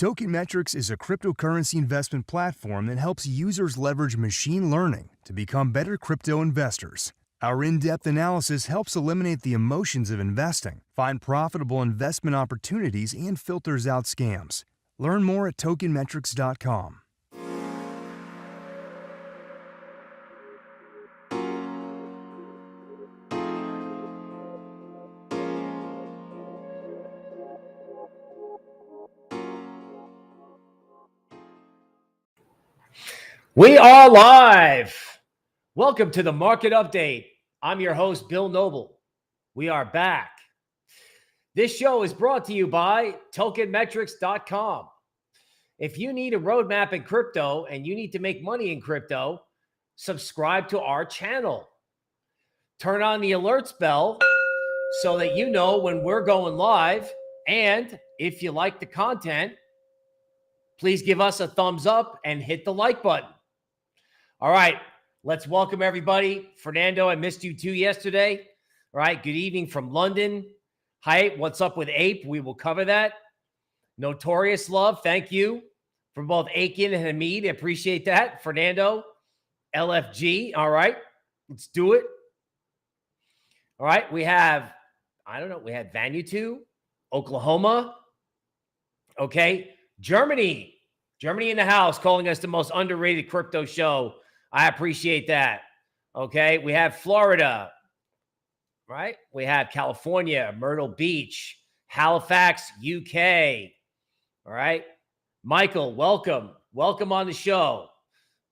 Token Metrics is a cryptocurrency investment platform that helps users leverage machine learning to become better crypto investors. Our in-depth analysis helps eliminate the emotions of investing, find profitable investment opportunities, and filters out scams. Learn more at tokenmetrics.com. We are live. Welcome to the Market Update. I'm your host, Bill Noble. We are back. This show is brought to you by tokenmetrics.com. If you need a roadmap in crypto and you need to make money in crypto, subscribe to our channel. Turn on the alerts bell so that you know when we're going live. And if you like the content, please give us a thumbs up and hit the like button. All right, let's welcome everybody. Fernando, I missed you too yesterday. All right, good evening from London. Hi, what's up with APE? We will cover that. Notorious Love, thank you from both Aiken and Hamid. I appreciate that. Fernando, LFG. All right, let's do it. All right, we have, we had Vanuatu, Oklahoma. Okay, Germany in the house, calling us the most underrated crypto show. I appreciate that. Okay, we have Florida, right? We have California, Myrtle Beach, Halifax, UK. All right, Michael, welcome. Welcome on the show.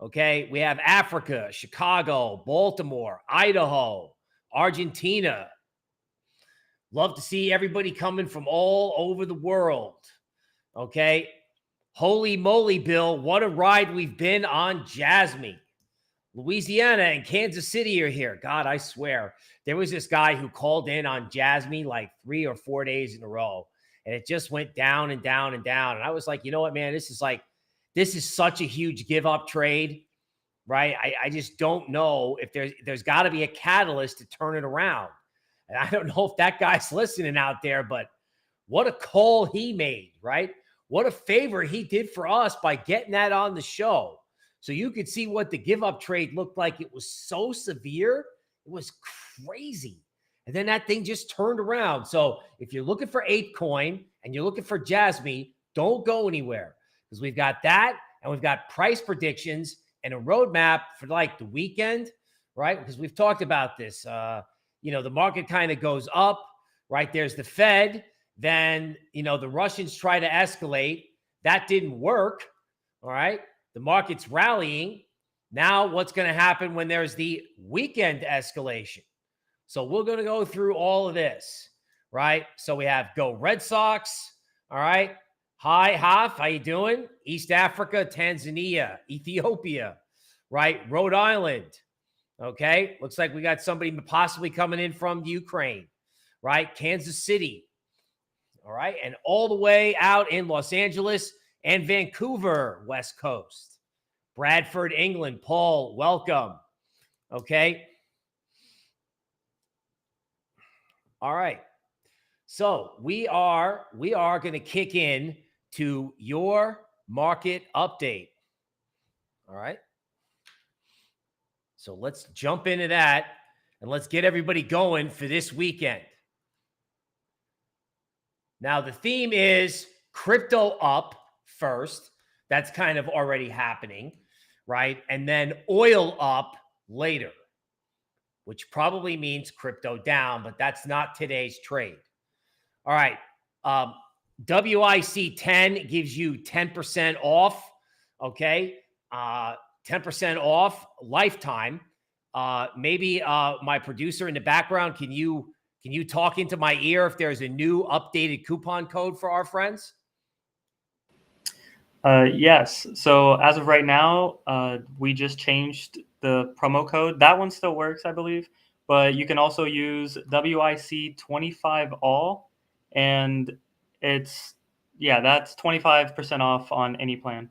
Okay, we have Africa, Chicago, Baltimore, Idaho, Argentina. Love to see everybody coming from all over the world. Okay, holy moly, Bill, what a ride we've been on JASMY. Louisiana and Kansas City are here. God, I swear. There was this guy who called in on JASMY like 3 or 4 days in a row, and it just went down and down and down. And I was like, you know what, man, this is such a huge give up trade, right? I just don't know if there's got to be a catalyst to turn it around. And I don't know if that guy's listening out there, but what a call he made, right? What a favor he did for us by getting that on the show. So you could see what the give up trade looked like. It was so severe. It was crazy. And then that thing just turned around. So if you're looking for APE coin and you're looking for JASMY, don't go anywhere, because we've got that and we've got price predictions and a roadmap for like the weekend, right? Because we've talked about this. The market kind of goes up, right? There's the Fed. Then, the Russians try to escalate. That didn't work. All right. The market's rallying. Now what's going to happen when there's the weekend escalation? So we're going to go through all of this, right? So we have Go Red Sox. All right. Hi, Haf. How you doing? East Africa, Tanzania, Ethiopia, right? Rhode Island. Okay. Looks like we got somebody possibly coming in from Ukraine, right? Kansas City. All right. And all the way out in Los Angeles and Vancouver, West Coast. Bradford, England. Paul, welcome. Okay. All right. So we are going to kick in to your market update. All right. So let's jump into that and let's get everybody going for this weekend. Now, the theme is crypto up first. That's kind of already happening, right? And then oil up later, which probably means crypto down, but that's not today's trade. All right. WIC 10 gives you 10% off. Okay. 10% off lifetime. Maybe my producer in the background, can you talk into my ear if there's a new updated coupon code for our friends? Yes. So as of right now, we just changed the promo code. That one still works, I believe, but you can also use WIC 25 all, and that's 25% off on any plan.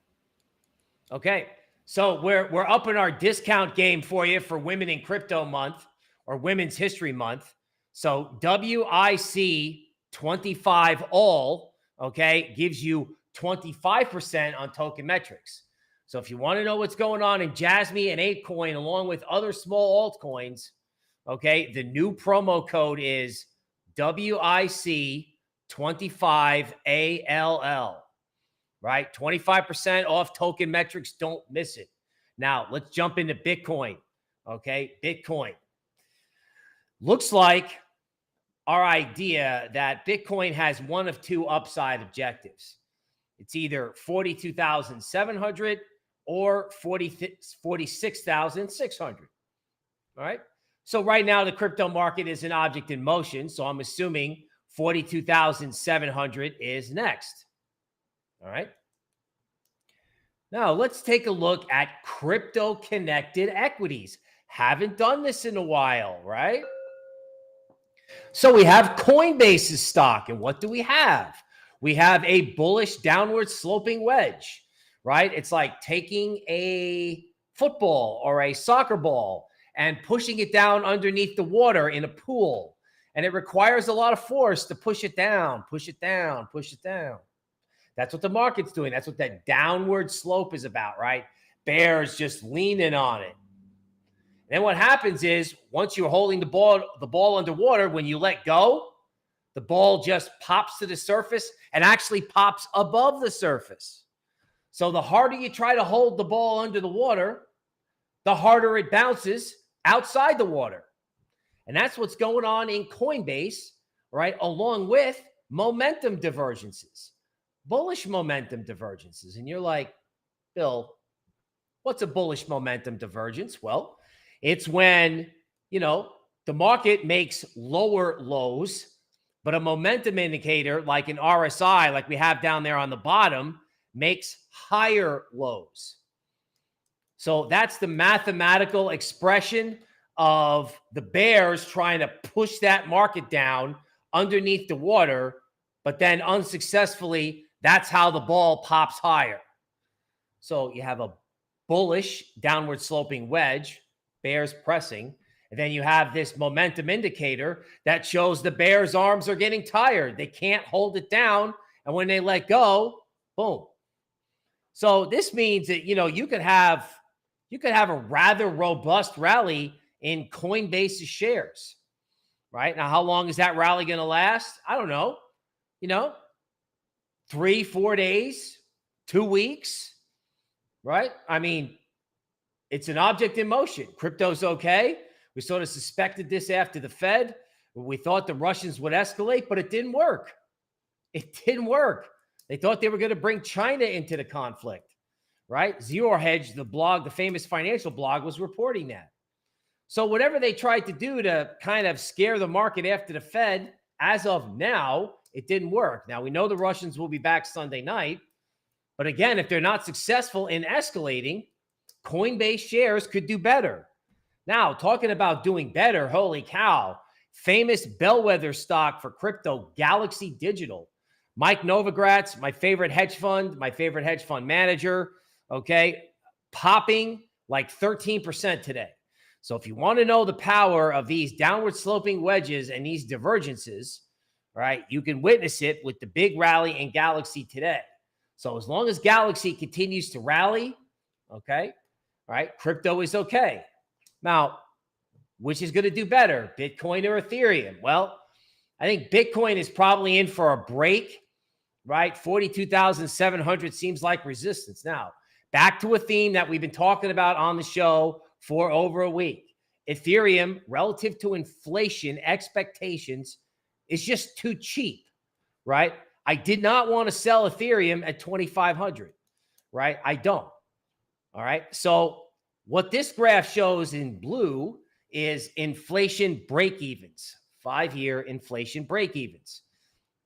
Okay. So we're upping our discount game for you for Women in Crypto Month or Women's History Month. So WIC 25 all, okay, gives you 25% on Token Metrics. So if you want to know what's going on in JASMY and APE Coin, along with other small altcoins, okay, the new promo code is WIC25ALL, right? 25% off Token Metrics. Don't miss it. Now, let's jump into Bitcoin, okay? Bitcoin. Looks like our idea that Bitcoin has one of two upside objectives. It's either 42,700 or 46,600. All right. So right now the crypto market is an object in motion. So I'm assuming 42,700 is next. All right. Now let's take a look at crypto connected equities. Haven't done this in a while, right? So we have Coinbase's stock. And what do we have? We have a bullish downward sloping wedge, right? It's like taking a football or a soccer ball and pushing it down underneath the water in a pool. And it requires a lot of force to push it down, push it down, push it down. That's what the market's doing. That's what that downward slope is about, right? Bears just leaning on it. And then what happens is once you're holding the ball underwater, when you let go, the ball just pops to the surface and actually pops above the surface. So the harder you try to hold the ball under the water, the harder it bounces outside the water. And that's what's going on in Coinbase, right? Along with momentum divergences, bullish momentum divergences. And you're like, Bill, what's a bullish momentum divergence? Well, it's when, the market makes lower lows, but a momentum indicator like an RSI, like we have down there on the bottom, makes higher lows. So that's the mathematical expression of the bears trying to push that market down underneath the water, but then unsuccessfully, that's how the ball pops higher. So you have a bullish downward sloping wedge, bears pressing, and then you have this momentum indicator that shows the bears' arms are getting tired. They can't hold it down. And when they let go, boom. So this means that, you could have a rather robust rally in Coinbase's shares, right? Now, how long is that rally going to last? I don't know. 3-4 days, 2 weeks, right? I mean, it's an object in motion. Crypto's okay. We sort of suspected this after the Fed. We thought the Russians would escalate, but it didn't work. It didn't work. They thought they were going to bring China into the conflict, right? Zero Hedge, the famous financial blog, was reporting that. So whatever they tried to do to kind of scare the market after the Fed, as of now, it didn't work. Now, we know the Russians will be back Sunday night. But again, if they're not successful in escalating, Coinbase shares could do better. Now, talking about doing better, holy cow, famous bellwether stock for crypto, Galaxy Digital. Mike Novogratz, my favorite hedge fund manager, okay, popping like 13% today. So if you want to know the power of these downward sloping wedges and these divergences, right, you can witness it with the big rally in Galaxy today. So as long as Galaxy continues to rally, okay, right, crypto is okay. Now, which is going to do better, Bitcoin or Ethereum? Well, I think Bitcoin is probably in for a break, right? 42,700 seems like resistance. Now, back to a theme that we've been talking about on the show for over a week. Ethereum, relative to inflation expectations, is just too cheap, right? I did not want to sell Ethereum at 2,500, right? I don't. All right. So what this graph shows in blue is inflation break-evens, 5-year inflation break-evens.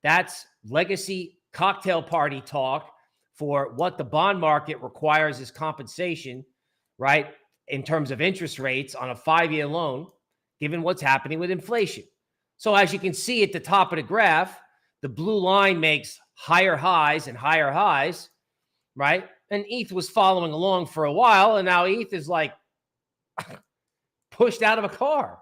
That's legacy cocktail party talk for what the bond market requires as compensation, right, in terms of interest rates on a 5-year loan, given what's happening with inflation. So as you can see at the top of the graph, the blue line makes higher highs and higher highs, right? And ETH was following along for a while, and now ETH is like pushed out of a car,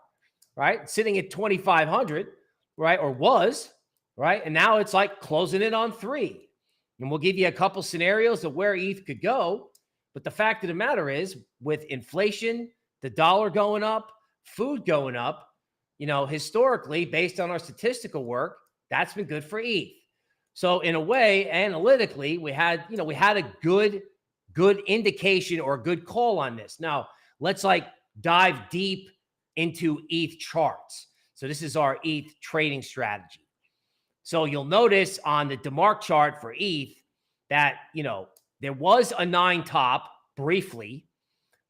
right? Sitting at 2,500, right? Or was, right? And now it's like closing in on 3. And we'll give you a couple scenarios of where ETH could go. But the fact of the matter is, with inflation, the dollar going up, food going up, historically, based on our statistical work, that's been good for ETH. So in a way, analytically, we had a good indication or a good call on this. Now, let's dive deep into ETH charts. So this is our ETH trading strategy. So you'll notice on the DeMark chart for ETH that, there was a 9 top briefly,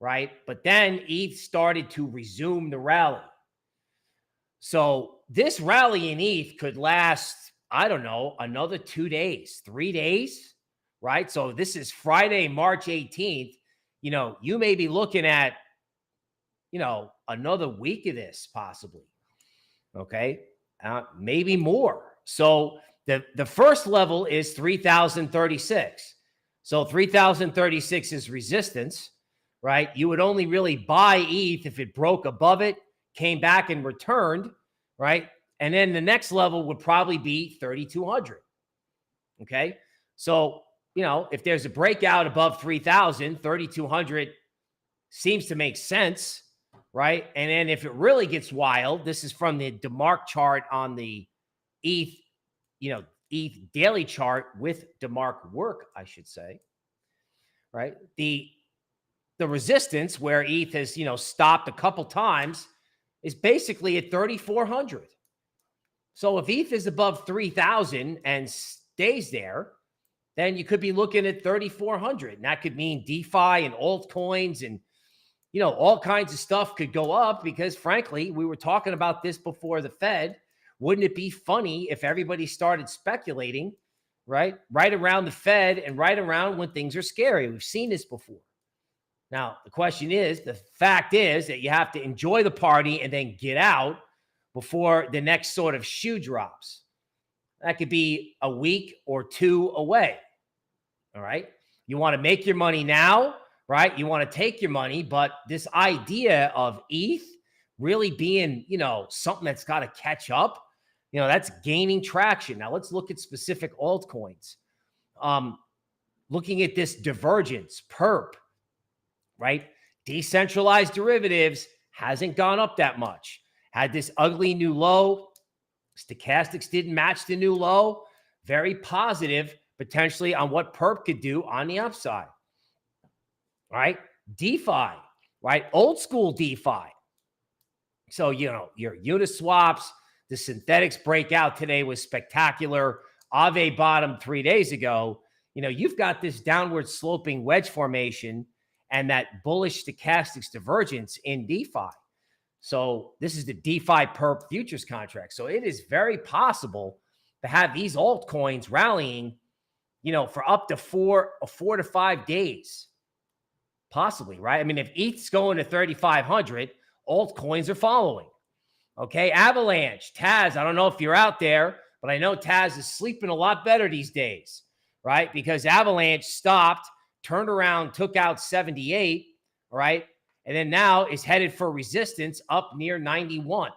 right? But then ETH started to resume the rally. So this rally in ETH could last, I don't know, another 2 days, 3 days, right? So this is Friday, March 18th. You may be looking at, another week of this possibly. Okay. Maybe more. So the first level is 3,036. So 3,036 is resistance, right? You would only really buy ETH if it broke above it, came back and returned, right? And then the next level would probably be 3,200. Okay. So, if there's a breakout above 3,000, 3,200 seems to make sense, right? And then if it really gets wild, this is from the DeMark chart on the ETH, ETH daily chart with DeMark work, I should say, right? The resistance where ETH has, stopped a couple times is basically at 3,400. So if ETH is above 3,000 and stays there, then you could be looking at 3,400. And that could mean DeFi and altcoins and, all kinds of stuff could go up because, frankly, we were talking about this before the Fed. Wouldn't it be funny if everybody started speculating, right around the Fed and right around when things are scary? We've seen this before. Now, the fact is that you have to enjoy the party and then get out before the next sort of shoe drops. That could be a week or 2 away. All right. You want to make your money now, right? You want to take your money, but this idea of ETH really being, something that's got to catch up, that's gaining traction. Now let's look at specific altcoins. Looking at this divergence, perp, right? Decentralized derivatives hasn't gone up that much. Had this ugly new low. Stochastics didn't match the new low. Very positive, potentially, on what perp could do on the upside. Right? DeFi, right? Old school DeFi. So, your Uniswaps, the synthetics breakout today was spectacular. AVE bottomed 3 days ago. You've got this downward sloping wedge formation and that bullish stochastics divergence in DeFi. So this is the DeFi perp futures contract. So it is very possible to have these altcoins rallying, for up to 4 to 5 days. Possibly, right? I mean, if ETH's going to 3,500, altcoins are following. Okay, Avalanche, Taz, I don't know if you're out there, but I know Taz is sleeping a lot better these days, right? Because Avalanche stopped, turned around, took out 78, right? And then now is headed for resistance up near 91.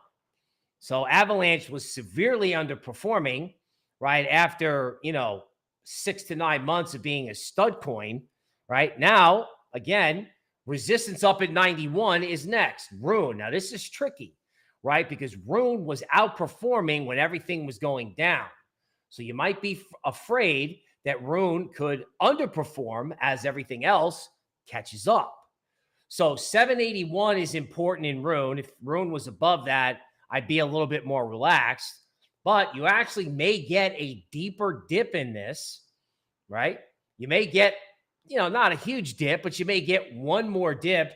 So Avalanche was severely underperforming, right? After, 6 to 9 months of being a stud coin, right? Now, again, resistance up at 91 is next. Rune. Now, this is tricky, right? Because Rune was outperforming when everything was going down. So you might be afraid that Rune could underperform as everything else catches up. So 781 is important in Rune. If Rune was above that, I'd be a little bit more relaxed. But you actually may get a deeper dip in this, right? You may get, not a huge dip, but you may get one more dip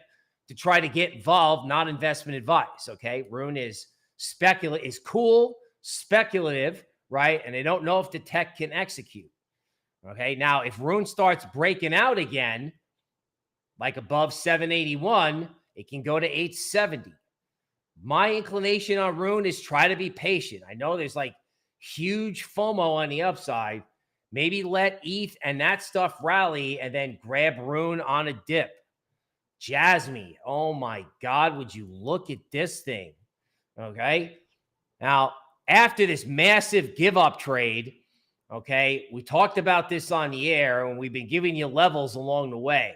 to try to get involved, not investment advice, okay? Rune is cool, speculative, right? And they don't know if the tech can execute, okay? Now, if Rune starts breaking out again, like above 781, it can go to 870. My inclination on Rune is try to be patient. I know there's huge FOMO on the upside. Maybe let ETH and that stuff rally and then grab Rune on a dip. JASMY, oh my God, would you look at this thing? Okay. Now, after this massive give up trade, Okay. We talked about this on the air and we've been giving you levels along the way.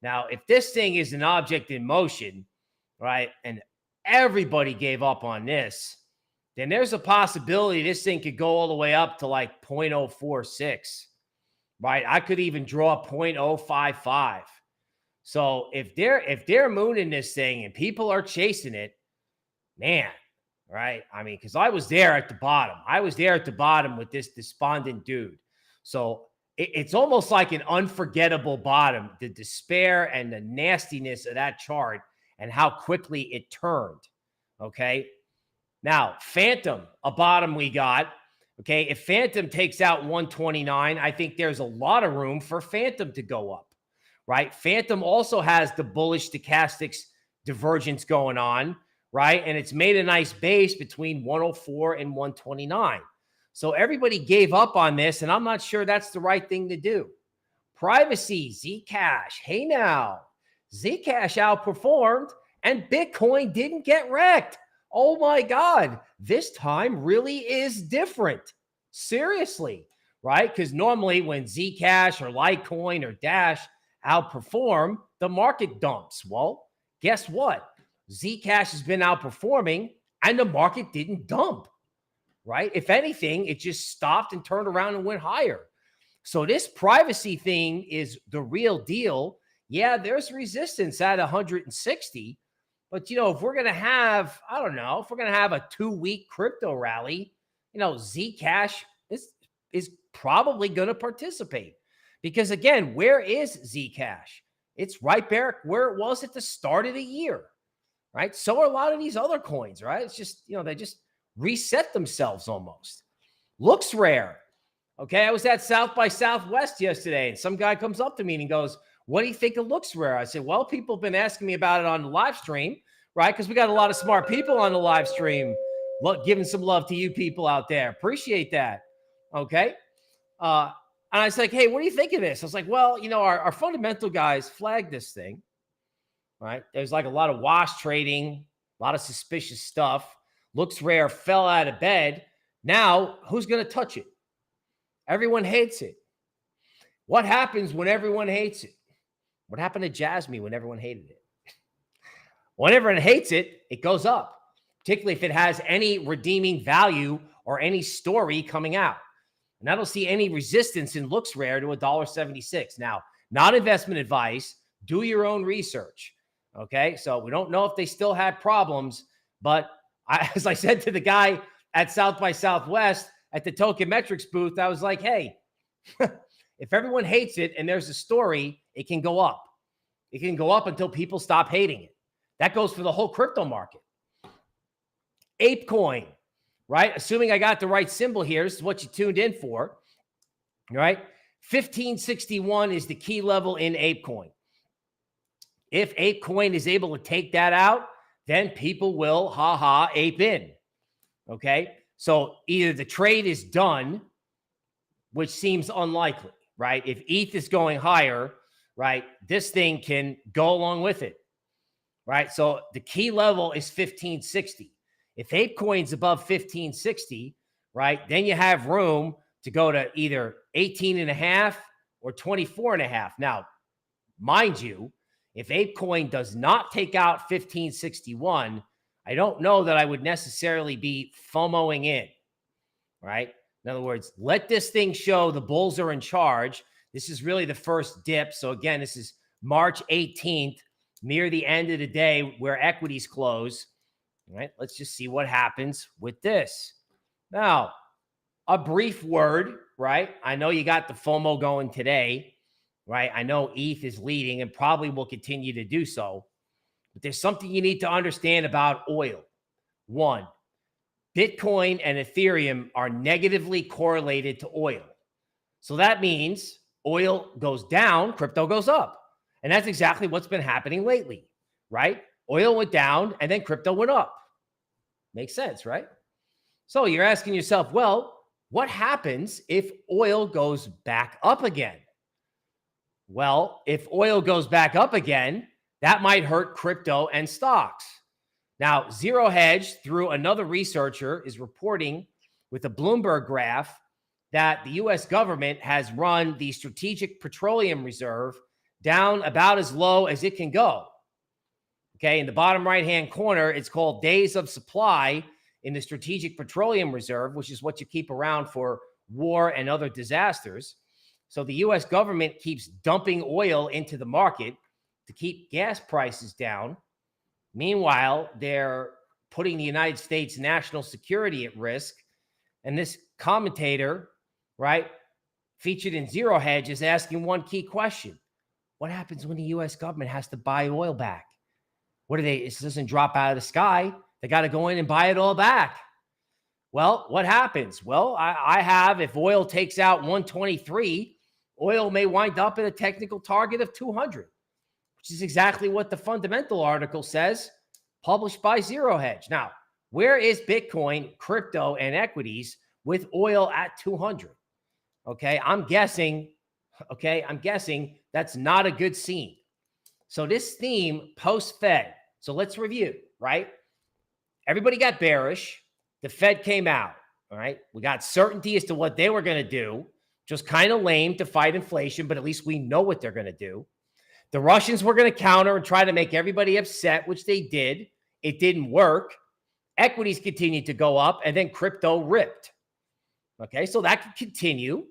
Now, if this thing is an object in motion, right, and everybody gave up on this, then there's a possibility this thing could go all the way up to like 0.046, right? I could even draw 0.055. So if they're mooning this thing and people are chasing it, man, right? I mean, because I was there at the bottom. I was there at the bottom with this despondent dude. So it's almost like an unforgettable bottom, the despair and the nastiness of that chart and how quickly it turned. Okay. Now, Phantom, a bottom we got. Okay. If Phantom takes out 129, I think there's a lot of room for Phantom to go up, right? Phantom also has the bullish stochastics divergence going on, right? And it's made a nice base between 104 and 129. So everybody gave up on this, and I'm not sure that's the right thing to do. Privacy, Zcash. Hey now, Zcash outperformed and Bitcoin didn't get wrecked. Oh my God, this time really is different. Seriously, right? Because normally when Zcash or Litecoin or Dash outperform, the market dumps. Well, guess what? Zcash has been outperforming and the market didn't dump, right? If anything, it just stopped and turned around and went higher. So this privacy thing is the real deal. Yeah, there's resistance at 160. But, if we're going to have, I don't know, if we're going to have a 2-week crypto rally, Zcash is probably going to participate. Because, again, where is Zcash? It's right there where it was at the start of the year, right? So are a lot of these other coins, right? It's just, they just reset themselves almost. Looks rare. Okay, I was at South by Southwest yesterday, and some guy comes up to me and he goes, "What do you think it looks rare?" I said, "Well, people have been asking me about it on the live stream, right? Because we got a lot of smart people on the live stream. Look, giving some love to you people out there. Appreciate that." Okay. And I was like, "Hey, what do you think of this?" I was like, "Well, our fundamental guys flagged this thing, right? There's like a lot of wash trading, a lot of suspicious stuff. Looks rare, fell out of bed. Now, who's going to touch it? Everyone hates it. What happens when everyone hates it? What happened to JASMY when everyone hated it? When everyone hates it, it goes up, particularly if it has any redeeming value or any story coming out. And I don't see any resistance in looks rare to $1.76. Now, not investment advice. Do your own research. Okay, so we don't know if they still had problems, but as I said to the guy at South by Southwest at the Token Metrics booth, I was like, "Hey, if everyone hates it and there's a story, it can go up. It can go up until people stop hating it." That goes for the whole crypto market. APE coin, right? Assuming I got the right symbol here, this is what you tuned in for, right? 1561 is the key level in APE coin. If APE coin is able to take that out, then people will ape in. Okay. So either the trade is done, which seems unlikely, right? If ETH is going higher, right, this thing can go along with it, right? So the key level is 1560. If APE coin's above 1560, right, then you have room to go to either 18.5 or 24.5. Now, mind you, if APE coin does not take out 1561, I don't know that I would necessarily be FOMOing in, right? In other words, let this thing show the bulls are in charge. This is really the first dip. So again, this is March 18th, near the end of the day where equities close. All right, let's just see what happens with this. Now, a brief word, right? I know you got the FOMO going today, right? I know ETH is leading and probably will continue to do so. But there's something you need to understand about oil. One, Bitcoin and Ethereum are negatively correlated to oil. So that means oil goes down, crypto goes up. And that's exactly what's been happening lately, right? Oil went down and then crypto went up. Makes sense, right? So you're asking yourself, well, what happens if oil goes back up again? Well, if oil goes back up again, that might hurt crypto and stocks. Now, Zero Hedge, through another researcher, is reporting with a Bloomberg graph that the U.S. government has run the Strategic Petroleum Reserve down about as low as it can go. Okay, in the bottom right-hand corner, it's called days of supply in the Strategic Petroleum Reserve, which is what you keep around for war and other disasters. So the U.S. government keeps dumping oil into the market to keep gas prices down. Meanwhile, they're putting the United States national security at risk. And this commentator, right, featured in Zero Hedge, is asking one key question. What happens when the U.S. government has to buy oil back? What do they, it doesn't drop out of the sky. They got to go in and buy it all back. Well, what happens? Well, I have, if oil takes out 123, oil may wind up at a technical target of 200, which is exactly what the fundamental article says, published by Zero Hedge. Now, where is Bitcoin, crypto, and equities with oil at 200? Okay, I'm guessing that's not a good scene. So this theme post-Fed. So let's review, right? Everybody got bearish. The Fed came out, all right? We got certainty as to what they were going to do. Just kind of lame to fight inflation, but at least we know what they're going to do. The Russians were going to counter and try to make everybody upset, which they did. It didn't work. Equities continued to go up, and then crypto ripped. Okay, so that could continue,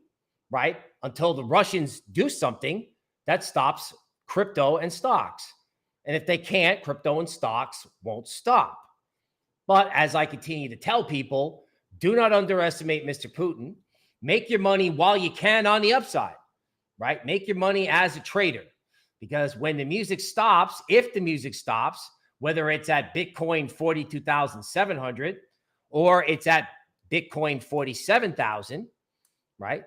right, until the Russians do something that stops crypto and stocks. And if they can't, crypto and stocks won't stop. But as I continue to tell people, do not underestimate Mr. Putin. Make your money while you can on the upside, right? Make your money as a trader. Because when the music stops, if the music stops, whether it's at Bitcoin 42,700 or it's at Bitcoin 47,000, right?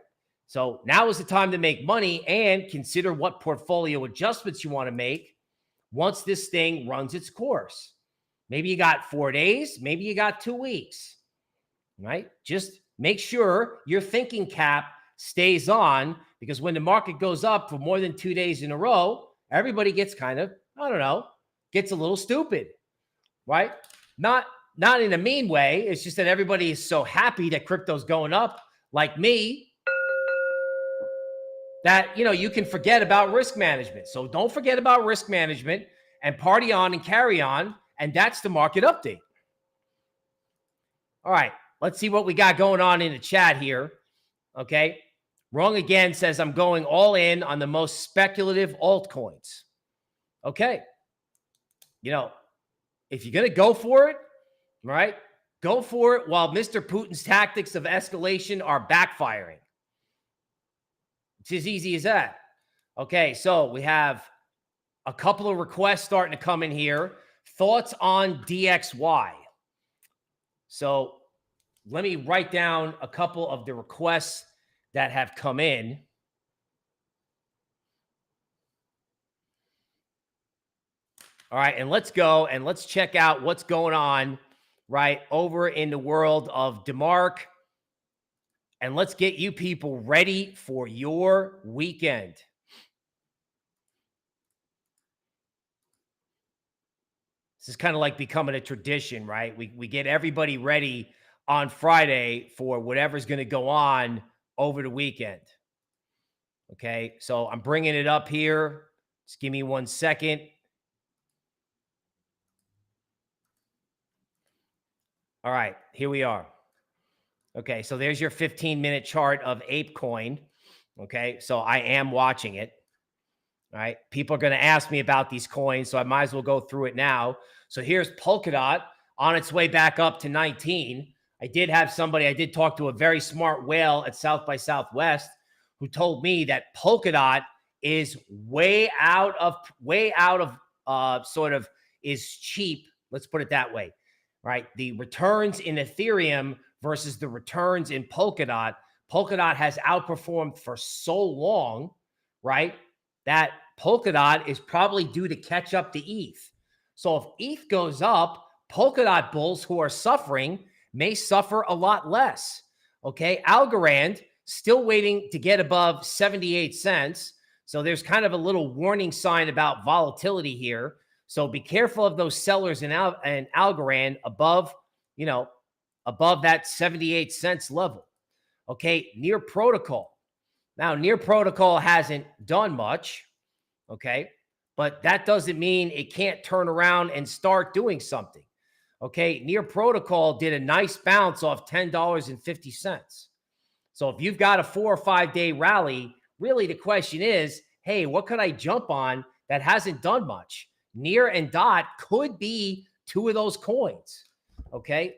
So now is the time to make money and consider what portfolio adjustments you want to make once this thing runs its course. Maybe you got 4 days, maybe you got 2 weeks, right? Just make sure your thinking cap stays on, because when the market goes up for more than 2 days in a row, everybody gets kind of, I don't know, gets a little stupid, right? Not in a mean way. It's just that everybody is so happy that crypto's going up, like me, that, you know, you can forget about risk management. So don't forget about risk management and party on and carry on. And that's the market update. All right, let's see what we got going on in the chat here. Okay. Wrong again says I'm going all in on the most speculative altcoins. Okay. You know, if you're going to go for it, right, go for it while Mr. Putin's tactics of escalation are backfiring. It's as easy as that. Okay, so we have a couple of requests starting to come in here. Thoughts on DXY. So let me write down a couple of the requests that have come in. All right, and let's go and let's check out what's going on right over in the world of DeMark. And let's get you people ready for your weekend. This is kind of like becoming a tradition, right? We get everybody ready on Friday for whatever's going to go on over the weekend. Okay, so I'm bringing it up here. Just give me 1 second. All right, here we are. Okay, so there's your 15-minute chart of APE coin. Okay, so I am watching it. All right, people are going to ask me about these coins, so I might as well go through it now. So here's Polkadot on its way back up to 19. I did talk to a very smart whale at South by Southwest who told me that Polkadot is way out of is cheap. Let's put it that way, right? The returns in Ethereum versus the returns in Polkadot. Polkadot has outperformed for so long, right, that Polkadot is probably due to catch up to ETH. So if ETH goes up, Polkadot bulls who are suffering may suffer a lot less. Okay, Algorand still waiting to get above 78 cents. So there's kind of a little warning sign about volatility here. So be careful of those sellers in Algorand above that 78 cents level. Okay, Near Protocol. Now, Near Protocol hasn't done much, okay? But that doesn't mean it can't turn around and start doing something. Okay, Near Protocol did a nice bounce off $10.50. So if you've got a 4 or 5 day rally, really the question is, hey, what could I jump on that hasn't done much? Near and Dot could be two of those coins. Okay.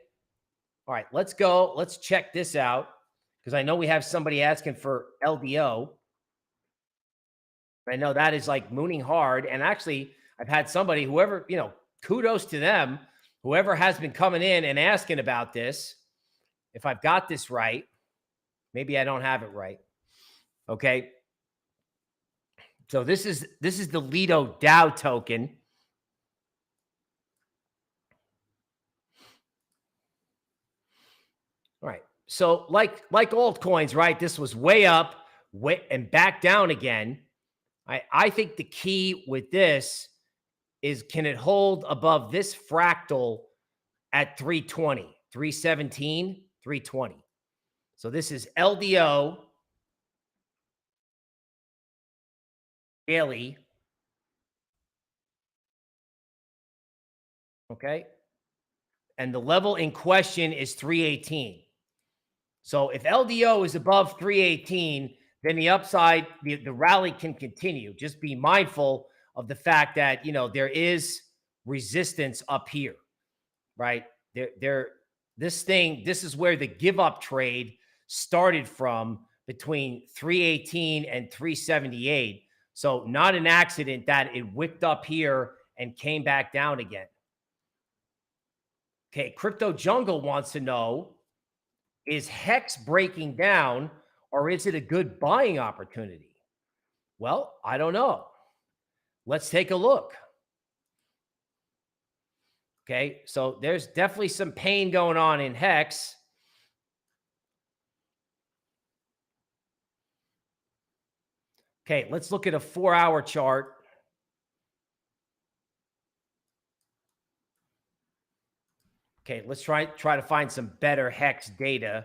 All right, let's go. Let's check this out because I know we have somebody asking for LDO. I know that is like mooning hard. And actually, I've had somebody, whoever, kudos to them, whoever has been coming in and asking about this. If I've got this right, maybe I don't have it right. Okay. So this is the Lido DAO token. All right. So like altcoins, right? This was way up, and back down again. I think the key with this is, can it hold above this fractal at 320, 317, 320? So this is LDO daily. Okay. And the level in question is 318. So if LDO is above 318, then the upside, the rally can continue. Just be mindful of the fact that, there is resistance up here, right? This is where the give up trade started from, between 318 and 378. So not an accident that it wicked up here and came back down again. Okay, Crypto Jungle wants to know, is Hex breaking down or is it a good buying opportunity? Well, I don't know. Let's take a look. Okay, so there's definitely some pain going on in Hex. Okay, let's look at a 4-hour chart. Okay, let's try to find some better Hex data.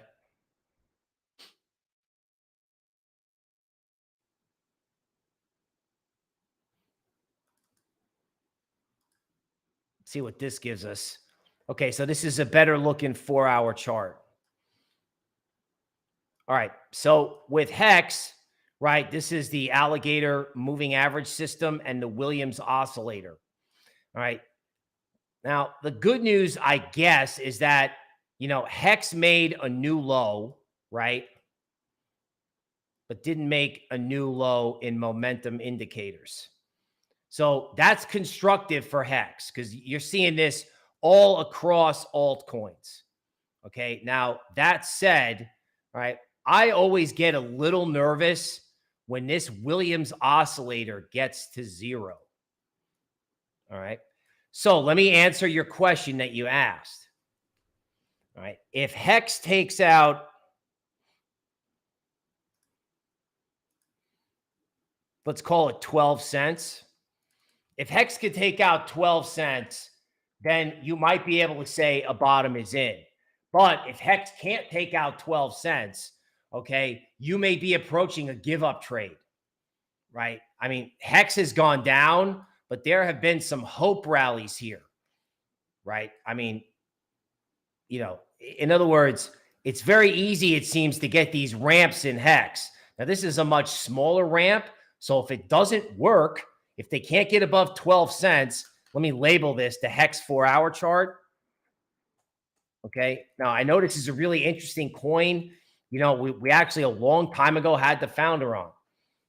See what this gives us. Okay, so this is a better looking 4-hour chart. All right, so with Hex, right, this is the alligator moving average system and the Williams oscillator. All right. Now, the good news, I guess, is that, Hex made a new low, right? But didn't make a new low in momentum indicators. So that's constructive for Hex because you're seeing this all across altcoins. Okay. Now, that said, right, I always get a little nervous when this Williams oscillator gets to 0. All right. So let me answer your question that you asked. All right. If Hex takes out, let's call it 12 cents. If Hex could take out 12 cents, then you might be able to say a bottom is in. But if Hex can't take out 12 cents, okay, you may be approaching a give up trade, right? I mean, Hex has gone down, but there have been some hope rallies here, right? I mean, in other words, it's very easy, it seems, to get these ramps in Hex. Now, this is a much smaller ramp. So if it doesn't work, if they can't get above 12 cents, let me label this the Hex 4-hour chart. Okay. Now, I know this is a really interesting coin. We actually a long time ago had the founder on,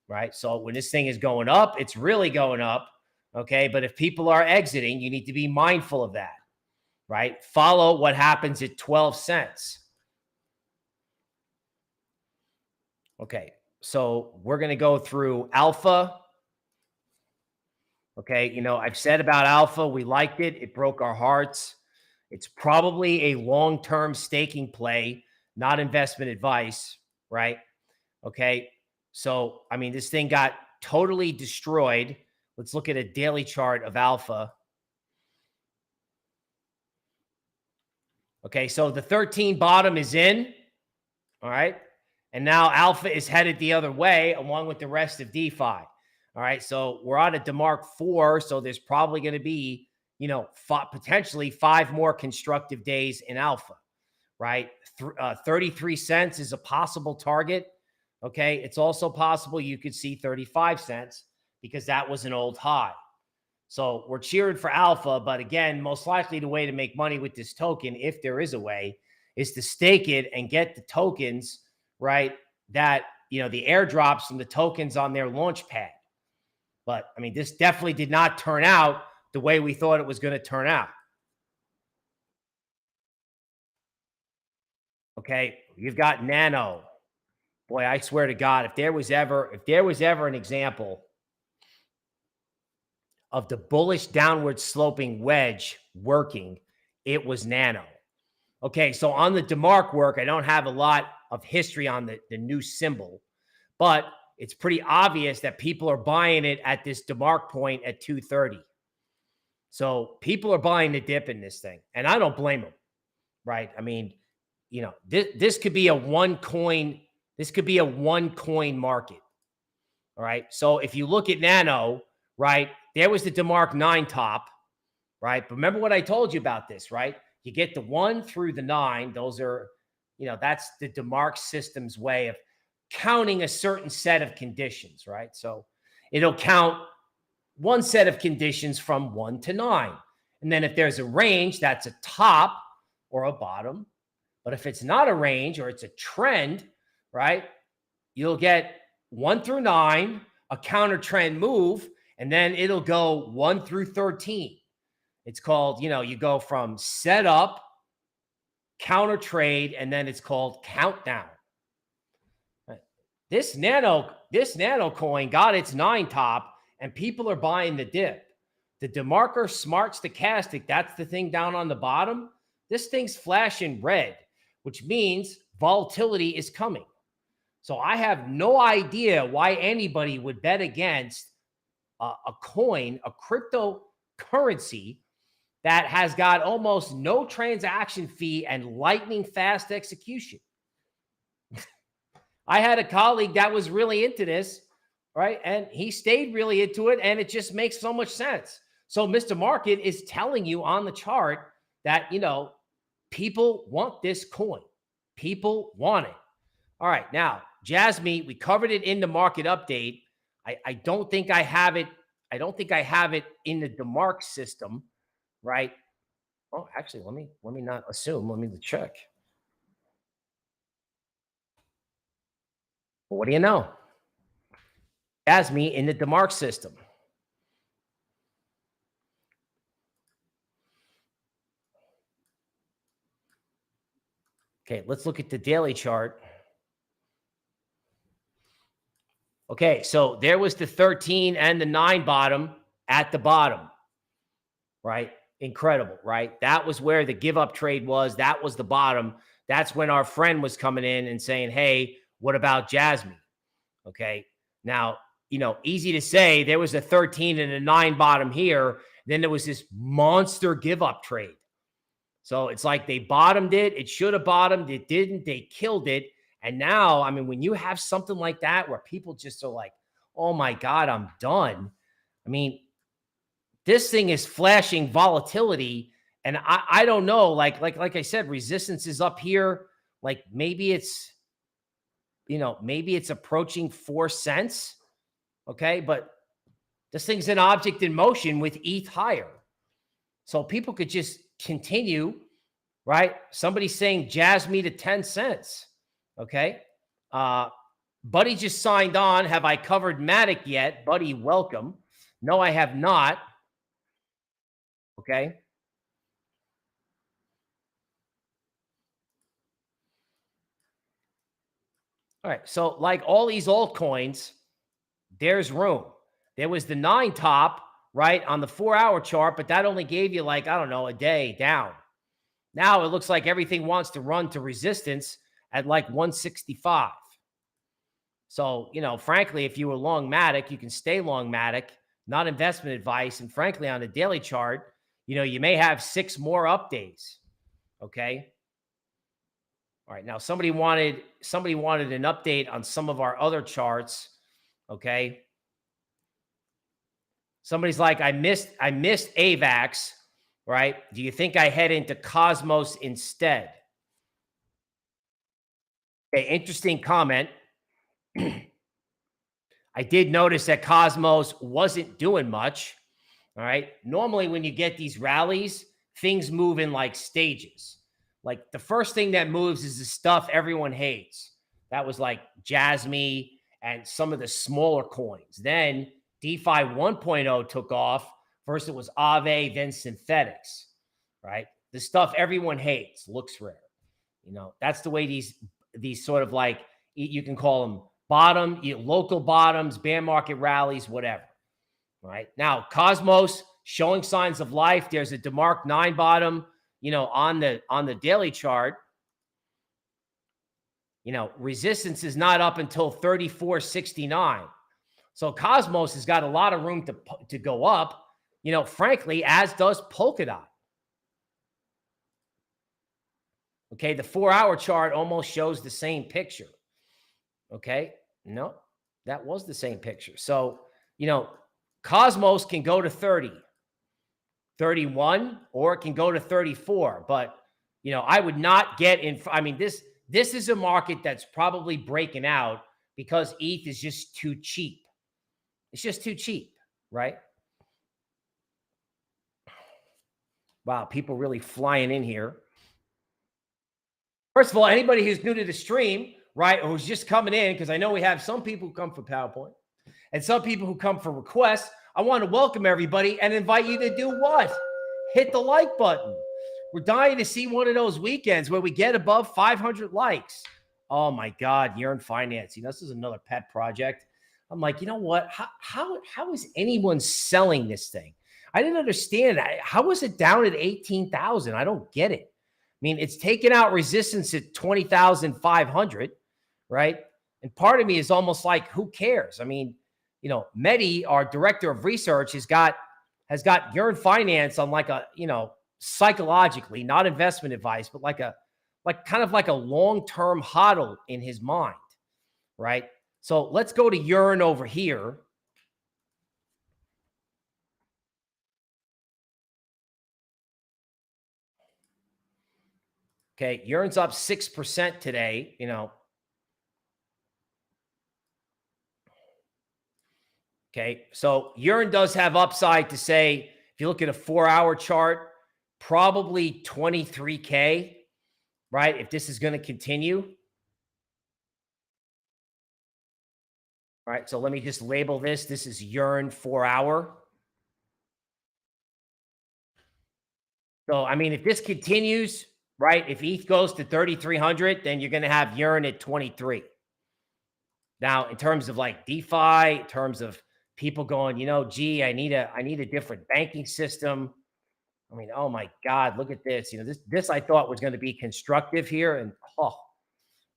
right? So when this thing is going up, it's really going up. Okay. But if people are exiting, you need to be mindful of that, right? Follow what happens at 12 cents. Okay. So we're going to go through Alpha. Okay. I've said about Alpha, we liked it. It broke our hearts. It's probably a long-term staking play, not investment advice, right? Okay. So, I mean, this thing got totally destroyed. Let's look at a daily chart of Alpha. Okay. So the 13 bottom is in. All right. And now alpha is headed the other way along with the rest of DeFi. All right. So we're on a DeMark 4. So there's probably going to be, potentially 5 more constructive days in alpha, right? 33 cents is a possible target. Okay. It's also possible you could see 35 cents because that was an old high. So we're cheering for alpha. But again, most likely the way to make money with this token, if there is a way, is to stake it and get the tokens, right? That, the airdrops from the tokens on their launch pad. But I mean, this definitely did not turn out the way we thought it was going to turn out. Okay. You've got Nano. Boy, I swear to God, if there was ever an example of the bullish downward sloping wedge working, it was Nano. Okay, so on the DeMark work, I don't have a lot of history on the new symbol, but it's pretty obvious that people are buying it at this DeMark point at 230. So people are buying the dip in this thing, and I don't blame them, right? I mean, this could be a one coin market. All right. So if you look at Nano, right, there was the DeMark 9 top, right? But remember what I told you about this, right? You get the 1 through the 9. Those are, that's the DeMark system's way of counting a certain set of conditions, right? So it'll count one set of conditions from 1 to 9. And then if there's a range, that's a top or a bottom. But if it's not a range or it's a trend, right, you'll get 1 through 9, a counter trend move, and then it'll go 1 through 13. It's called, you go from setup, counter trade, and then it's called countdown. Right. This nano coin got its 9 top, and people are buying the dip. The DeMarker Smart Stochastic, that's the thing down on the bottom. This thing's flashing red, which means volatility is coming. So I have no idea why anybody would bet against a coin, a cryptocurrency that has got almost no transaction fee and lightning fast execution. I had a colleague that was really into this, right? And he stayed really into it, and it just makes so much sense. So Mr. Market is telling you on the chart that, people want this coin. People want it. All right. Now, JASMY, we covered it in the market update. I don't think I have it. I don't think I have it in the DeMark system, right? Oh, actually, let me not assume. Let me check. Well, what do you know? JASMY in the DeMark system. Okay, let's look at the daily chart. Okay, so there was the 13 and the 9 bottom at the bottom, right? Incredible, right? That was where the give up trade was. That was the bottom. That's when our friend was coming in and saying, hey, what about JASMY? Okay, now, easy to say there was a 13 and a 9 bottom here. Then there was this monster give up trade. So it's like they bottomed it. It should have bottomed. It didn't. They killed it. And now, I mean, when you have something like that where people just are like, oh my God, I'm done. I mean, this thing is flashing volatility. And I don't know, like I said, resistance is up here. Like maybe it's, maybe it's approaching 4 cents. Okay. But this thing's an object in motion with ETH higher. So people could just continue, right? Somebody's saying JASMY to 10 cents. Okay. Buddy just signed on. Have I covered Matic yet? Buddy, welcome. No, I have not. Okay. All right. So like all these altcoins, there's room. There was the 9 top, right, on the 4-hour chart, but that only gave you like, I don't know, a day down. Now it looks like everything wants to run to resistance at like 165. So, frankly, if you were long Matic, you can stay long Matic, not investment advice. And frankly, on the daily chart, you may have 6 more up days. Okay. All right. Now somebody wanted an update on some of our other charts. Okay. Somebody's like, I missed AVAX, right? Do you think I head into Cosmos instead? Okay, interesting comment. I did notice that Cosmos wasn't doing much. All right. Normally, when you get these rallies, things move in like stages. Like the first thing that moves is the stuff everyone hates. That was like JASMY and some of the smaller coins. Then DeFi 1.0 took off. First, it was AVE, then synthetics, right? The stuff everyone hates looks rare. You know, that's the way these sort of like, you can call them local bottoms, bear market rallies, whatever. Right now, Cosmos showing signs of life. There's a DeMark 9 bottom, you know, on the daily chart. You know, resistance is not up until 34.69. So Cosmos has got a lot of room to go up, you know, frankly, as does Polkadot. Okay, the 4-hour chart almost shows the same picture. Okay, no, that was the same picture. So, you know, Cosmos can go to 30, 31, or it can go to 34. But, you know, I would not get in. I mean, this is a market that's probably breaking out because ETH is just too cheap. It's just too cheap, right? Wow, people really flying in here. First of all, anybody who's new to the stream, right, or who's just coming in, because I know we have some people who come for PowerPoint and some people who come for requests. I want to welcome everybody and invite you to do what? Hit the like button. We're dying to see one of those weekends where we get above 500 likes. Oh my God, Yearn Finance. You know, this is another pet project. I'm like, you know what? How is anyone selling this thing? I didn't understand that. How is it down at 18,000? I don't get it. I mean, it's taken out resistance at 20,500, right? And part of me is almost like, who cares? I mean, you know, Mehdi, our director of research, has got Yearn Finance on like a, you know, psychologically, not investment advice, but kind of like a long-term hodl in his mind, right? So let's go to Yearn over here. Okay, Yearn's up 6% today, you know. Okay, so Yearn does have upside to say, if you look at a 4-hour chart, probably 23K, right? If this is going to continue. All right, so let me just label this. This is Yearn 4-hour. So, I mean, if this continues, right, if ETH goes to 3,300, then you're going to have Yearn at 23. Now, in terms of like DeFi, in terms of people going, you know, gee, I need a different banking system. I mean, oh my God, look at this. You know, this I thought was going to be constructive here. And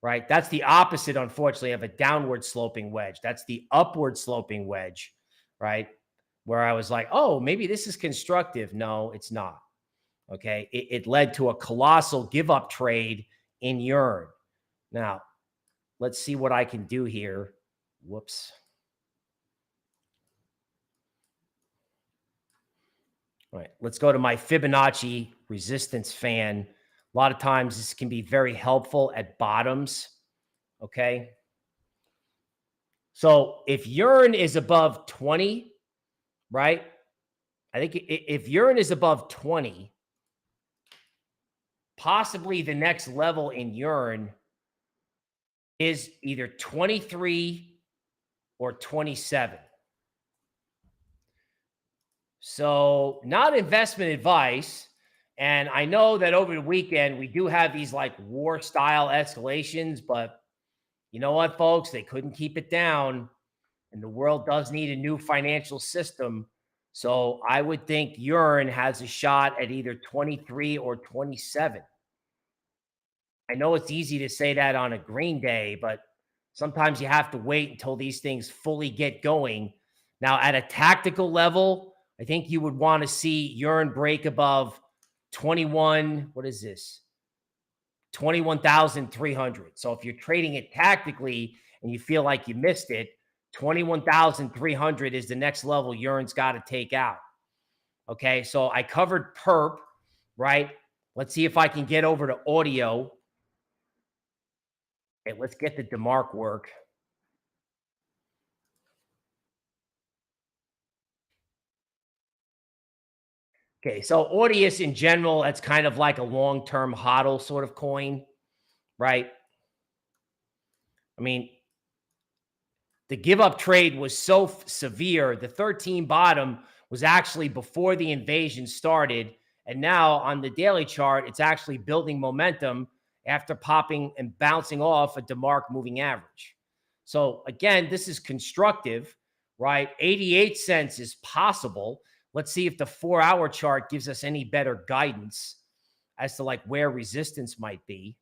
right. That's the opposite, unfortunately, of a downward sloping wedge. That's the upward sloping wedge, right? Where I was like, oh, maybe this is constructive. No, it's not. Okay. It led to a colossal give up trade in Yearn. Now, let's see what I can do here. Whoops. All right, let's go to my Fibonacci resistance fan. A lot of times this can be very helpful at bottoms, okay? So if Yearn is above 20, right? I think if Yearn is above 20, possibly the next level in Yearn is either 23 or 27. So not investment advice. And I know that over the weekend, we do have these like war style escalations, but you know what, folks, they couldn't keep it down. And the world does need a new financial system. So I would think Yearn has a shot at either 23 or 27. I know it's easy to say that on a green day, but sometimes you have to wait until these things fully get going. Now, at a tactical level, I think you would want to see Yearn break above 21. What is this? 21,300. So if you're trading it tactically and you feel like you missed it, 21,300 is the next level Urein's got to take out. Okay, so I covered perp, right? Let's see if I can get over to audio. Okay, let's get the DeMark work. Okay, so Audius in general, that's kind of like a long-term hodl sort of coin, right? I mean, the give-up trade was so severe. The 13 bottom was actually before the invasion started. And now on the daily chart, it's actually building momentum after popping and bouncing off a DeMark moving average. So again, this is constructive, right? 88 cents is possible. Let's see if the 4-hour chart gives us any better guidance as to like where resistance might be.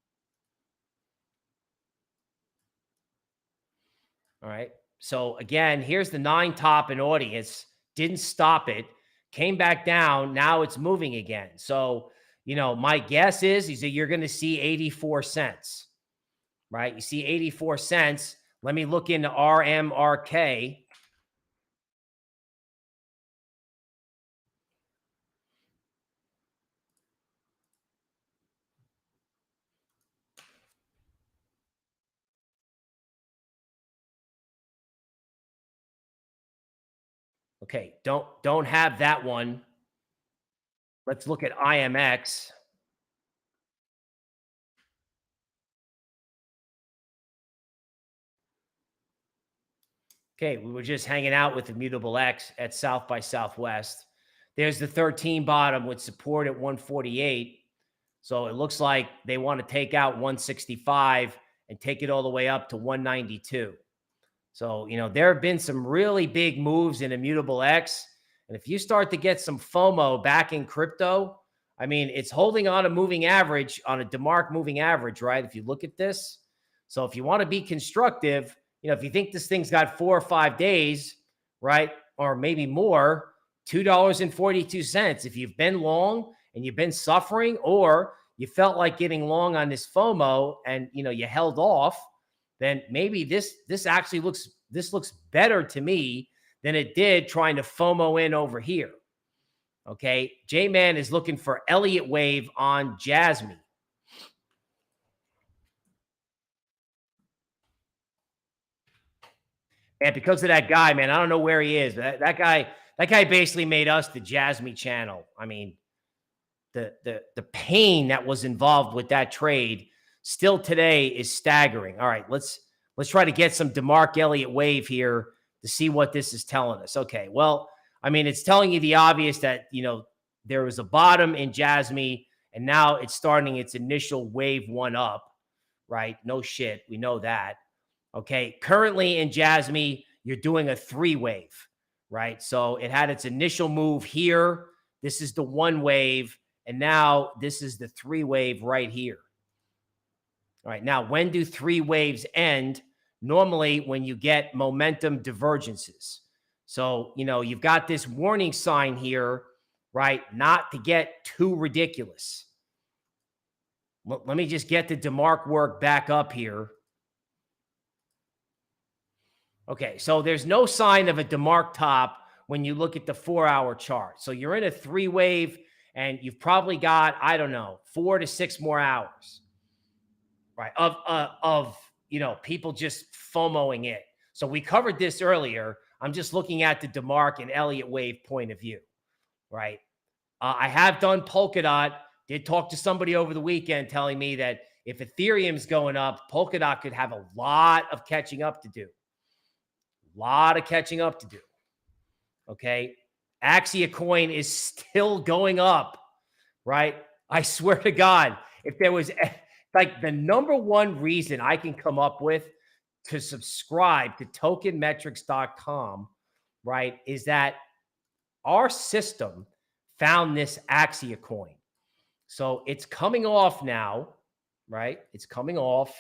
All right. So again, here's the 9 top in Audius. Didn't stop it. Came back down. Now it's moving again. So, you know, my guess is that you're going to see 84 cents, right? You see 84 cents. Let me look into RMRK. Okay, don't have that one. Let's look at IMX. Okay, we were just hanging out with Immutable X at South by Southwest. There's the 13 bottom with support at 148. So it looks like they want to take out 165 and take it all the way up to 192. So, you know, there have been some really big moves in Immutable X. And if you start to get some FOMO back in crypto, I mean, it's holding on a moving average, on a DeMark moving average, right? If you look at this. So if you want to be constructive, you know, if you think this thing's got 4 or 5 days, right, or maybe more, $2.42. If you've been long and you've been suffering, or you felt like getting long on this FOMO and, you know, you held off, then maybe this actually looks better to me than it did trying to FOMO in over here. Okay, J-Man is looking for Elliott wave on JASMY. And because of that guy, man, I don't know where he is. But that guy basically made us the JASMY channel. I mean, the pain that was involved with that trade still today is staggering. All right, let's try to get some DeMark Elliott wave here to see what this is telling us. Okay, well, I mean, it's telling you the obvious that, you know, there was a bottom in JASMY and now it's starting its initial wave 1 up, right? No shit, we know that. Okay, currently in JASMY, you're doing a 3 wave, right? So it had its initial move here. This is the 1 wave. And now this is the 3 wave right here. All right, now when do 3 waves end? Normally when you get momentum divergences. So, you know, you've got this warning sign here, right? Not to get too ridiculous. Let me just get the DeMark work back up here. Okay, so there's no sign of a DeMark top when you look at the 4-hour chart. So you're in a 3 wave and you've probably got, I don't know, 4 to 6 more hours, right? Of you know, people just FOMOing it. So we covered this earlier. I'm just looking at the DeMark and Elliott wave point of view, right? I have done Polkadot. Did talk to somebody over the weekend telling me that if Ethereum's going up, Polkadot could have a lot of catching up to do. Okay. Axia coin is still going up, right? I swear to God, if there was like the number one reason I can come up with to subscribe to tokenmetrics.com, right, is that our system found this Axia coin. So it's coming off now, right? It's coming off,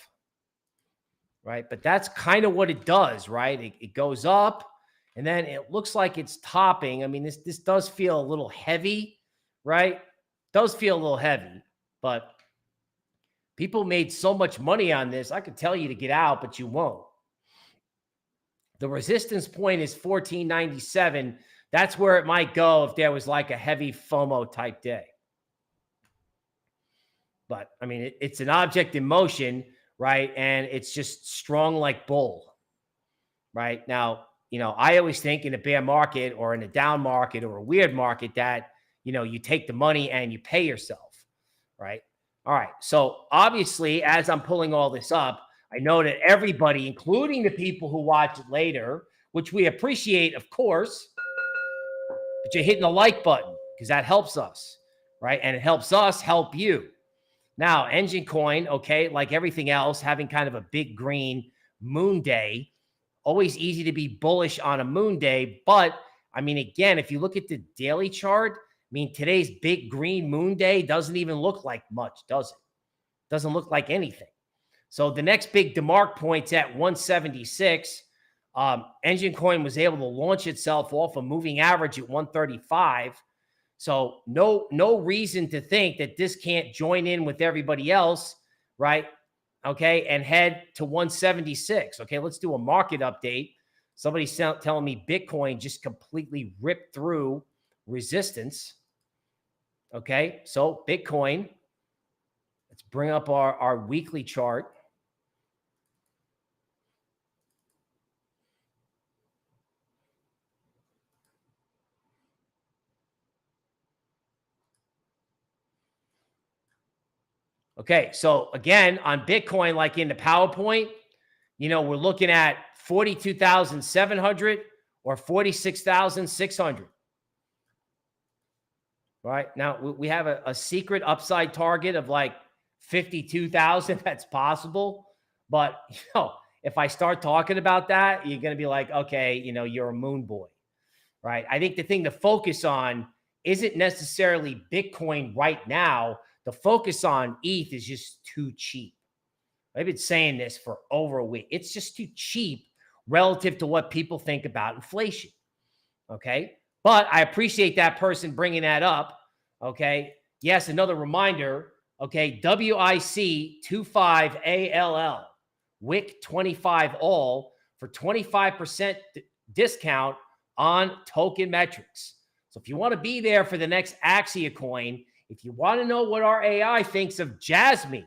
right? But that's kind of what it does, right? It goes up and then it looks like it's topping. I mean, this does feel a little heavy, right? Does feel a little heavy, but People made so much money on this. I could tell you to get out, but you won't. The resistance point is 1497. That's where it might go if there was like a heavy FOMO type day. But I mean, it's an object in motion, right? And it's just strong like bull, right? Now, I always think in a bear market or in a down market or a weird market that, you take the money and you pay yourself, right? All right. So obviously, as I'm pulling all this up, I know that everybody, including the people who watch it later, which we appreciate, of course, but you're hitting the like button because that helps us, right? And it helps us help you. Now, Engine Coin, okay, like everything else, having kind of a big green moon day, always easy to be bullish on a moon day. But I mean, again, if you look at the daily chart, I mean, today's big green moon day doesn't even look like much, does it? Doesn't look like anything. So the next big DeMarc point's at 176. Engine Coin was able to launch itself off a moving average at 135. So no reason to think that this can't join in with everybody else, right? Okay, and head to 176. Okay, let's do a market update. Somebody's telling me Bitcoin just completely ripped through resistance. Okay, so Bitcoin, let's bring up our weekly chart. Okay, so again, on Bitcoin, like in the PowerPoint, we're looking at 42,700 or 46,600. Right now, we have a secret upside target of like 52,000. That's possible. But, if I start talking about that, you're going to be like, okay, you're a moon boy, right? I think the thing to focus on isn't necessarily Bitcoin right now. The focus on ETH is just too cheap. I've been saying this for over a week. It's just too cheap relative to what people think about inflation. Okay. But I appreciate that person bringing that up. Okay. Yes. Another reminder. Okay. WIC 25 ALL, WIC 25 all for 25% discount on Token Metrics. So if you want to be there for the next Axia coin, if you want to know what our AI thinks of JASMY,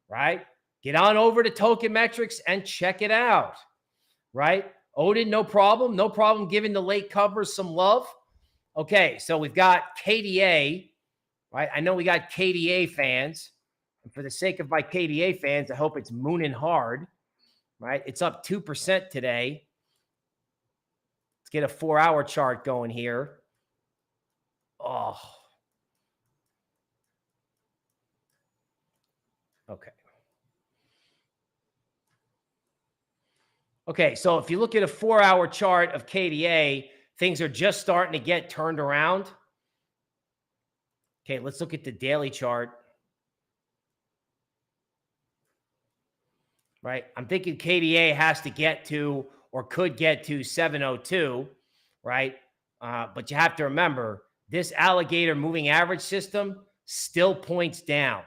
right? Get on over to Token Metrics and check it out, right? Odin, no problem. No problem giving the late covers some love. Okay, so we've got KDA, right? I know we got KDA fans. And for the sake of my KDA fans, I hope it's mooning hard, right? It's up 2% today. Let's get a 4-hour chart going here. Oh. Okay. Okay, so if you look at a 4-hour chart of KDA, things are just starting to get turned around. Okay, let's look at the daily chart. Right, I'm thinking KDA has to get to or could get to 702, right? But you have to remember, this alligator moving average system still points down.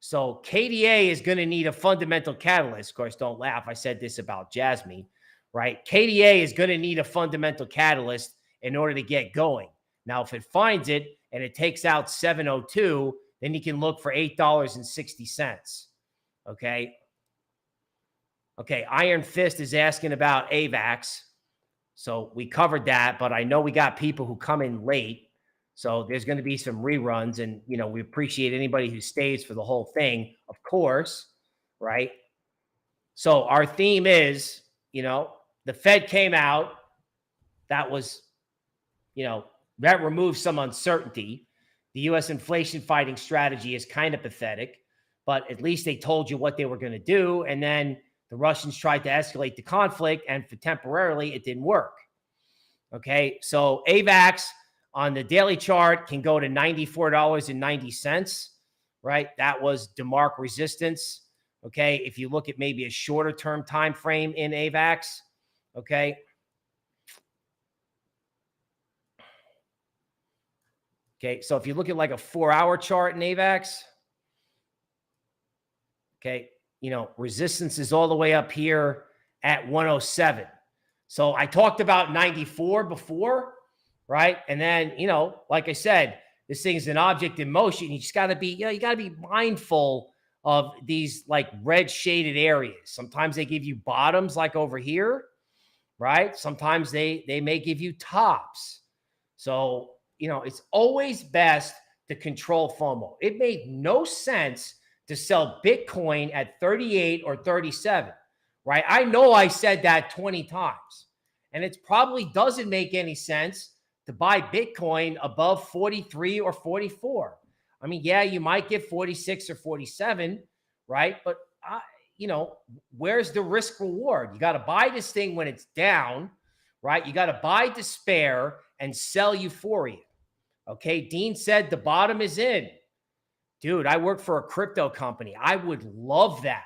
So KDA is going to need a fundamental catalyst. Of course, don't laugh. I said this about JASMY, right? KDA is going to need a fundamental catalyst in order to get going. Now, if it finds it and it takes out 702, then you can look for $8.60. Okay. Okay. Iron Fist is asking about AVAX. So we covered that, but I know we got people who come in late. So there's going to be some reruns, and, we appreciate anybody who stays for the whole thing, of course, right? So our theme is, the Fed came out. That was, that removed some uncertainty. The U.S. inflation fighting strategy is kind of pathetic, but at least they told you what they were going to do. And then the Russians tried to escalate the conflict, and for temporarily, it didn't work. Okay, so AVAX on the daily chart can go to $94.90, right? That was DeMarc resistance. Okay, if you look at maybe a shorter term time frame in AVAX, okay. Okay, so if you look at like a 4-hour chart in AVAX, Okay. Resistance is all the way up here at 107. So I talked about 94 before, right? And then, like I said, this thing is an object in motion. You just got to be, you got to be mindful of these like red shaded areas. Sometimes they give you bottoms like over here, right? Sometimes they may give you tops. So, it's always best to control FOMO. It made no sense to sell Bitcoin at 38 or 37, right? I know I said that 20 times, and it probably doesn't make any sense to buy Bitcoin above 43 or 44. I mean, yeah, you might get 46 or 47, right? But, where's the risk reward? You got to buy this thing when it's down, right? You got to buy despair and sell euphoria. Okay. Dean said the bottom is in. Dude, I work for a crypto company. I would love that.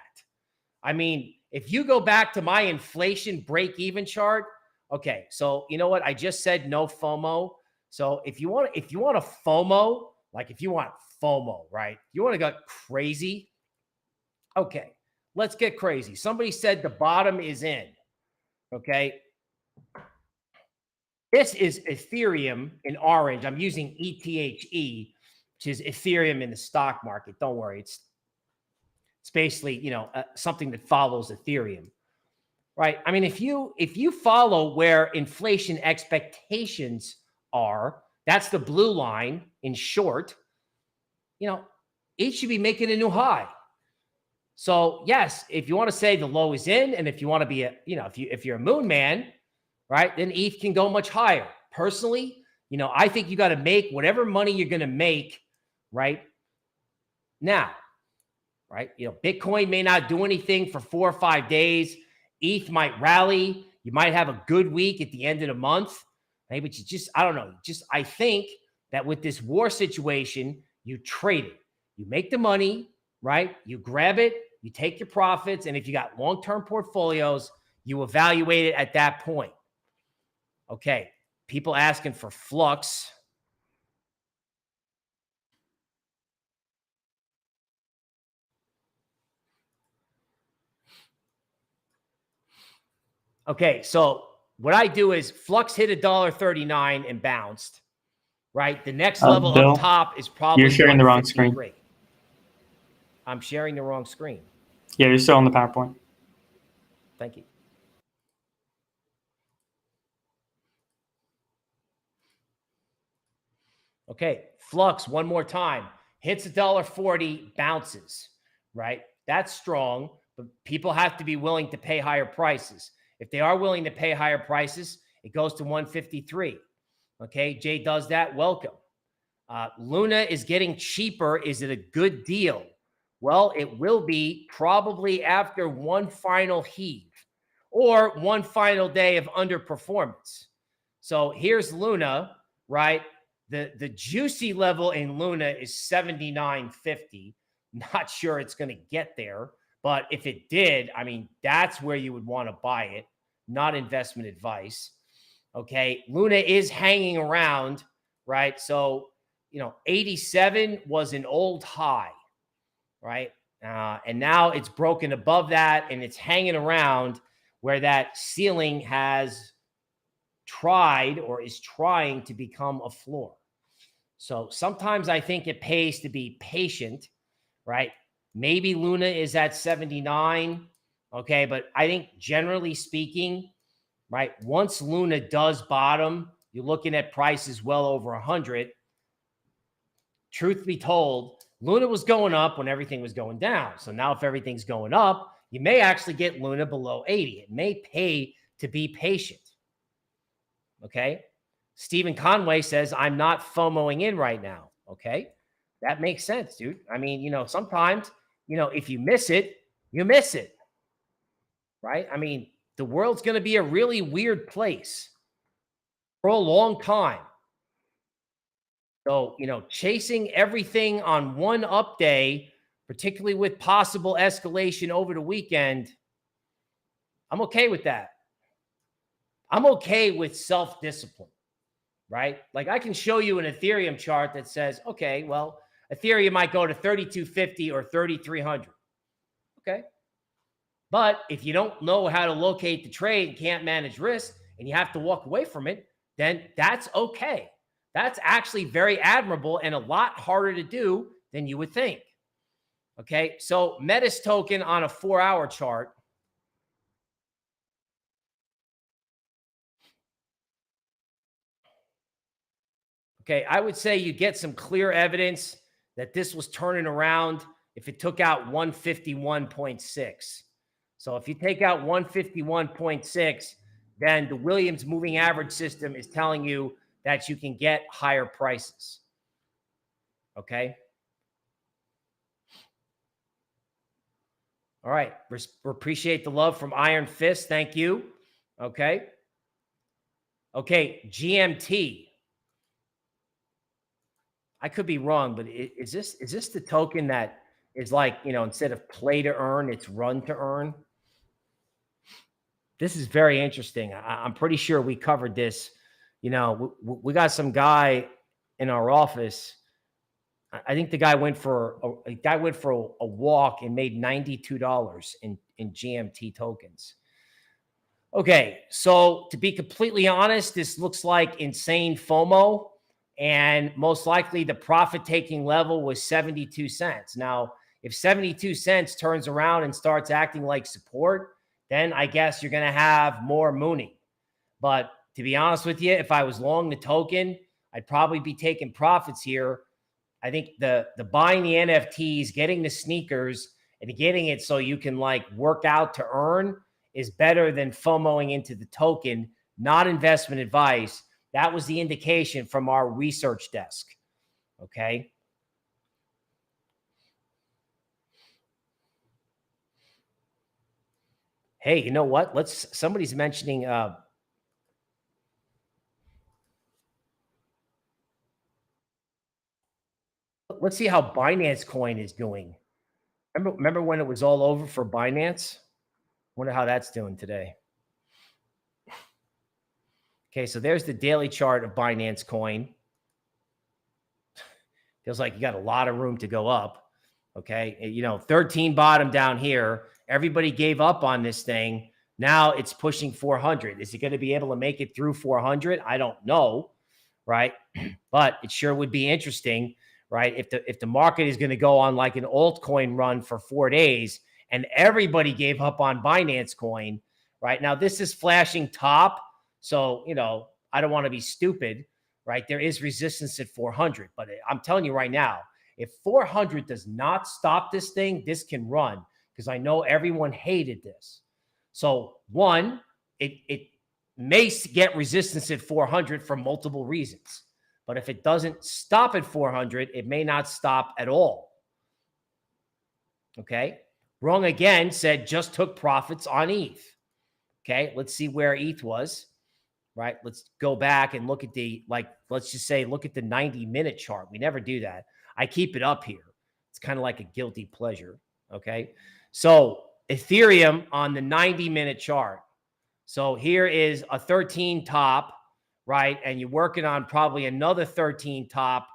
I mean, if you go back to my inflation break-even chart, okay, so you know what? I just said no FOMO. So if you want a FOMO, like if you want FOMO, right? You want to go crazy? Okay, let's get crazy. Somebody said the bottom is in. Okay. This is Ethereum in orange. I'm using ETHE, which is Ethereum in the stock market. Don't worry. It's basically, something that follows Ethereum, right? I mean, if you follow where inflation expectations are, that's the blue line in short, it should be making a new high. So yes, if you want to say the low is in, and if you want to be if you're a moon man, right, then ETH can go much higher. Personally, I think you got to make whatever money you're going to make right now, right? Bitcoin may not do anything for 4 or 5 days. ETH might rally. You might have a good week at the end of the month. Right? But I don't know. I think that with this war situation, you trade it. You make the money, right? You grab it, you take your profits. And if you got long-term portfolios, you evaluate it at that point. Okay. People asking for Flux. Okay, so what I do is Flux hit $1.39 and bounced, right? The next level Bill, up top is probably you're sharing the wrong screen. I'm sharing the wrong screen. Yeah, you're still on the PowerPoint. Thank you. Okay, Flux one more time. Hits $1.40, bounces, right? That's strong, but people have to be willing to pay higher prices. If they are willing to pay higher prices, it goes to 153. Okay, Jay does that. Welcome. Luna is getting cheaper. Is it a good deal? Well, it will be probably after one final heave or one final day of underperformance. So here's Luna, right? The juicy level in Luna is 79.50. Not sure it's going to get there. But if it did, I mean, that's where you would want to buy it, not investment advice. Okay. Luna is hanging around, right? So, 87 was an old high, right? And now it's broken above that and it's hanging around where that ceiling has tried or is trying to become a floor. So sometimes I think it pays to be patient, right? Maybe Luna is at 79. Okay. But I think generally speaking, right, once Luna does bottom, you're looking at prices well over 100. Truth be told, Luna was going up when everything was going down. So now if everything's going up, you may actually get Luna below 80. It may pay to be patient. Okay. Stephen Conway says, I'm not FOMOing in right now. Okay. That makes sense, dude. I mean, sometimes, if you miss it, you miss it. Right. I mean, the world's going to be a really weird place for a long time. So, chasing everything on one up day, particularly with possible escalation over the weekend, I'm okay with that. I'm okay with self-discipline, right? Like I can show you an Ethereum chart that says, okay, well, Ethereum might go to 3,250 or 3,300. Okay. But if you don't know how to locate the trade and can't manage risk and you have to walk away from it, then that's okay. That's actually very admirable and a lot harder to do than you would think. Okay. So Metis token on a 4-hour chart. Okay. I would say you get some clear evidence that this was turning around if it took out 151.6. So if you take out 151.6, then the Williams moving average system is telling you that you can get higher prices. Okay. All right. We appreciate the love from Iron Fist. Thank you. Okay. Okay. GMT. I could be wrong, but is this the token that is like, instead of play to earn, it's run to earn? This is very interesting. I'm pretty sure we covered this. We got some guy in our office. I think the guy went for a walk and made $92 in GMT tokens. Okay, so to be completely honest, this looks like insane FOMO, and most likely the profit-taking level was 72 cents. Now, if 72 cents turns around and starts acting like support, then I guess you're going to have more mooning. But to be honest with you, if I was long the token, I'd probably be taking profits here. I think the buying the NFTs, getting the sneakers, and getting it so you can like work out to earn is better than FOMOing into the token. Not investment advice. That was the indication from our research desk. Okay. Hey, you know what? Somebody's mentioning, let's see how Binance Coin is doing. Remember when it was all over for Binance? Wonder how that's doing today. Okay, so there's the daily chart of Binance Coin. Feels like you got a lot of room to go up. Okay, 13 bottom down here. Everybody gave up on this thing. Now it's pushing 400. Is it going to be able to make it through 400? I don't know, right? But it sure would be interesting, right? If the market is going to go on like an altcoin run for 4 days and everybody gave up on Binance Coin, right? Now this is flashing top, so I don't want to be stupid, right? There is resistance at 400, but I'm telling you right now, if 400 does not stop this thing, this can run, because I know everyone hated this. So one, it may get resistance at 400 for multiple reasons. But if it doesn't stop at 400, it may not stop at all. Okay. Wrong again said just took profits on ETH. Okay. Let's see where ETH was, right? Let's go back and look at let's just say, look at the 90-minute chart. We never do that. I keep it up here. It's kind of like a guilty pleasure. Okay. So Ethereum on the 90-minute chart. So here is a 13 top, right? And you're working on probably another 13 top,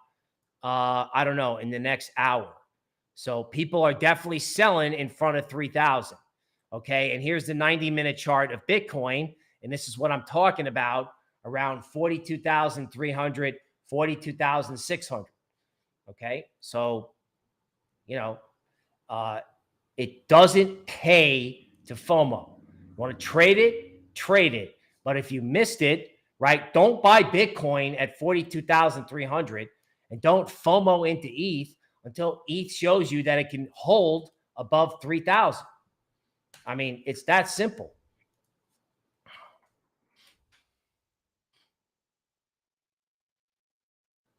I don't know, in the next hour. So people are definitely selling in front of 3,000. Okay. And here's the 90-minute chart of Bitcoin. And this is what I'm talking about, around 42,300, 42,600. Okay. So, it doesn't pay to FOMO. You want to trade it, trade it. But if you missed it, right, don't buy Bitcoin at 42,300 and don't FOMO into ETH until ETH shows you that it can hold above 3,000. I mean, it's that simple.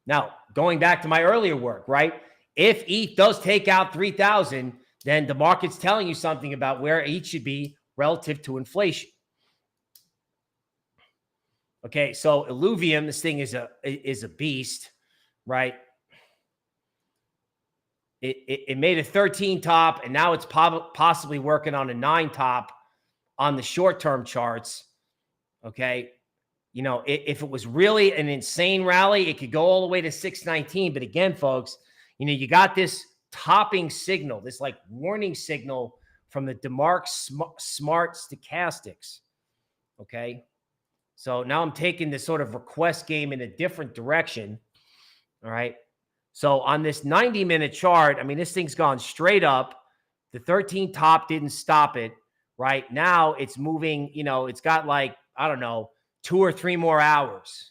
Now, going back to my earlier work, right? If ETH does take out 3,000, then the market's telling you something about where ETH should be relative to inflation. Okay, so Illuvium, this thing is a beast, right? It made a 13 top, and now it's possibly working on a 9 top on the short-term charts. Okay, if it was really an insane rally, it could go all the way to 619. But again, folks, you got this topping signal, this like warning signal from the DeMark Smart Stochastics. Okay. So now I'm taking this sort of request game in a different direction. All right. So on this 90-minute chart, I mean, this thing's gone straight up. The 13 top didn't stop it. Right now it's moving, it's got like, I don't know, 2 or 3 more hours,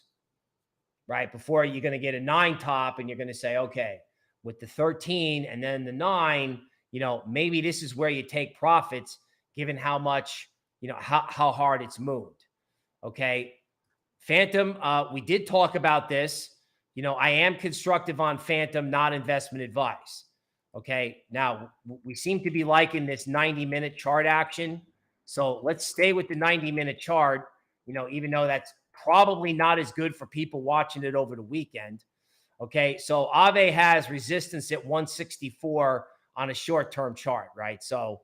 right? Before you're going to get a 9 top and you're going to say, okay, with the 13 and then the 9, maybe this is where you take profits given how much, how hard it's moved. Okay. Phantom, we did talk about this. I am constructive on Phantom, not investment advice. Okay. Now we seem to be liking this 90-minute chart action. So let's stay with the 90-minute chart, even though that's probably not as good for people watching it over the weekend. Okay. So AVE has resistance at 164 on a short-term chart, right? So,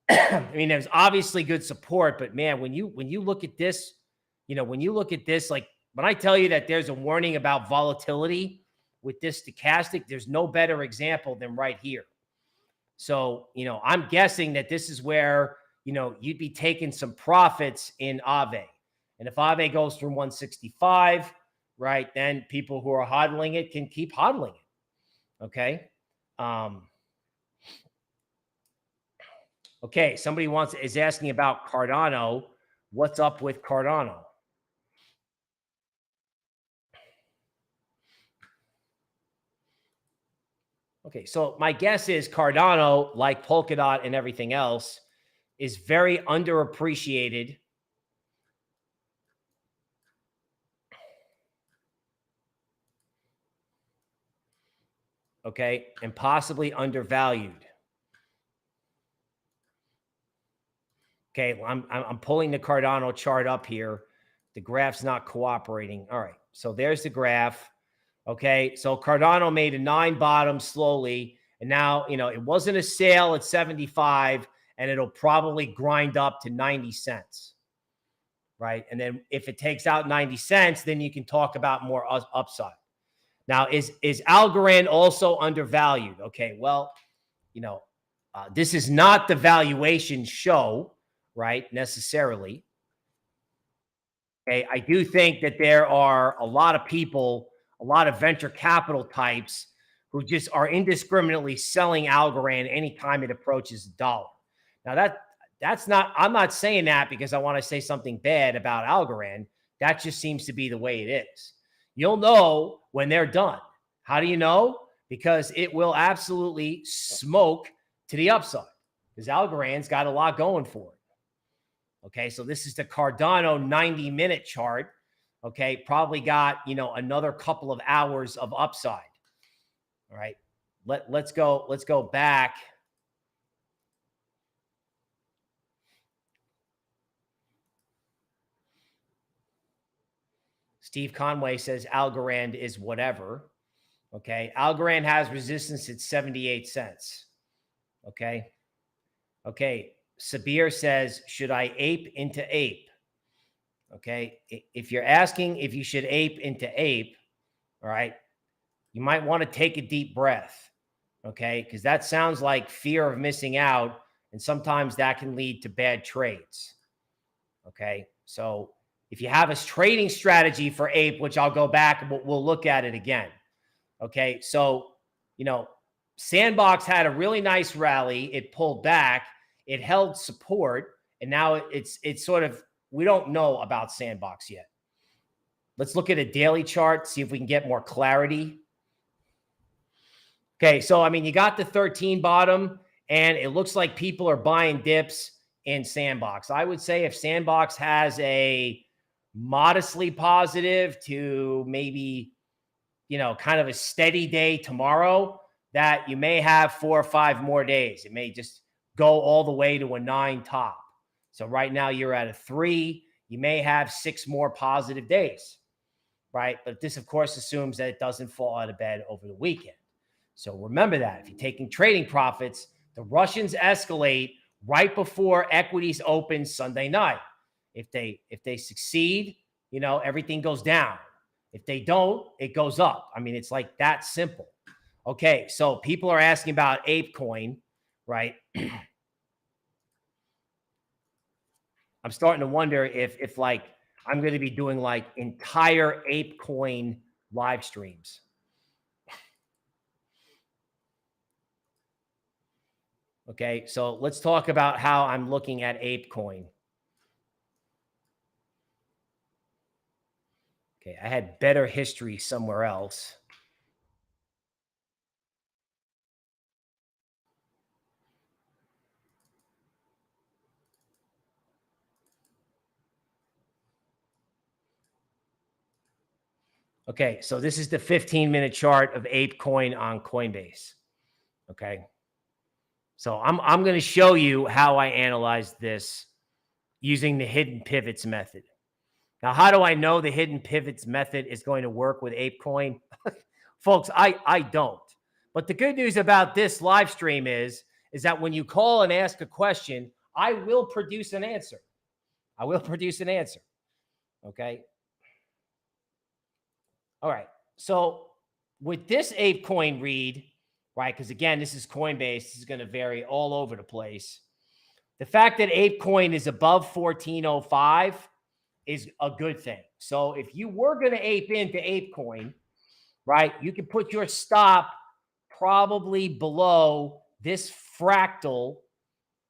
I mean, there's obviously good support, but man, when you look at this, like when I tell you that there's a warning about volatility with this stochastic, there's no better example than right here. So, I'm guessing that this is where, you'd be taking some profits in AVE. And if AVE goes through 165, right, then people who are hodling it can keep hodling it. Okay. Okay. Somebody is asking about Cardano. What's up with Cardano? Okay, so my guess is Cardano, like Polkadot and everything else, is very underappreciated. Okay, and possibly undervalued. Okay, I'm pulling the Cardano chart up here. The graph's not cooperating. All right, so there's the graph. Okay, so Cardano made a 9 bottom slowly, and now, it wasn't a sale at 75, and it'll probably grind up to 90 cents, right? And then if it takes out 90 cents, then you can talk about more upside. Now, is Algorand also undervalued? Okay, well, this is not the valuation show, right, necessarily. Okay, I do think that there are a lot of people, a lot of venture capital types who just are indiscriminately selling Algorand anytime it approaches $1. Now that's not, I'm not saying that because I want to say something bad about Algorand. That just seems to be the way it is. You'll know when they're done. How do you know? Because it will absolutely smoke to the upside because Algorand's got a lot going for it. Okay, so this is the Cardano 90-minute chart. Okay, probably got, another couple of hours of upside. All right, let's go back. Steve Conway says Algorand is whatever. Okay, Algorand has resistance at 78 cents. Okay, Sabir says, should I ape into ape? Okay, if you're asking if you should ape into ape, all right, you might want to take a deep breath, okay, because that sounds like fear of missing out, and sometimes that can lead to bad trades. Okay, so if you have a trading strategy for ape, which I'll go back and we'll look at it again. Okay, so Sandbox had a really nice rally. It pulled back. It held support, and now it's sort of, we don't know about Sandbox yet. Let's look at a daily chart, see if we can get more clarity. Okay, so I mean, you got the 13 bottom, and it looks like people are buying dips in Sandbox. I would say if Sandbox has a modestly positive to maybe, kind of a steady day tomorrow, that you may have 4 or 5 more days. It may just go all the way to a 9 top. So right now you're at a 3. You may have 6 more positive days, right? But this, of course, assumes that it doesn't fall out of bed over the weekend. So remember that if you're taking trading profits, the Russians escalate right before equities open Sunday night. If they succeed, everything goes down. If they don't, it goes up. I mean, it's like that simple. Okay, so people are asking about APE coin, right? I'm starting to wonder if like I'm going to be doing like entire Ape Coin live streams. Okay, so let's talk about how I'm looking at Ape Coin. Okay, I had better history somewhere else. Okay, so this is the 15-minute chart of Ape Coin on Coinbase. Okay, so I'm going to show you how I analyze this using the hidden pivots method. Now, how do I know the hidden pivots method is going to work with Ape Coin? Folks, I don't. But the good news about this live stream is that when you call and ask a question, I will produce an answer. I will produce an answer. Okay. All right. So with this Ape Coin read, right, because again, this is Coinbase, this is going to vary all over the place. The fact that Ape Coin is above 1405 is a good thing. So if you were going to ape into Ape Coin, right, you can put your stop probably below this fractal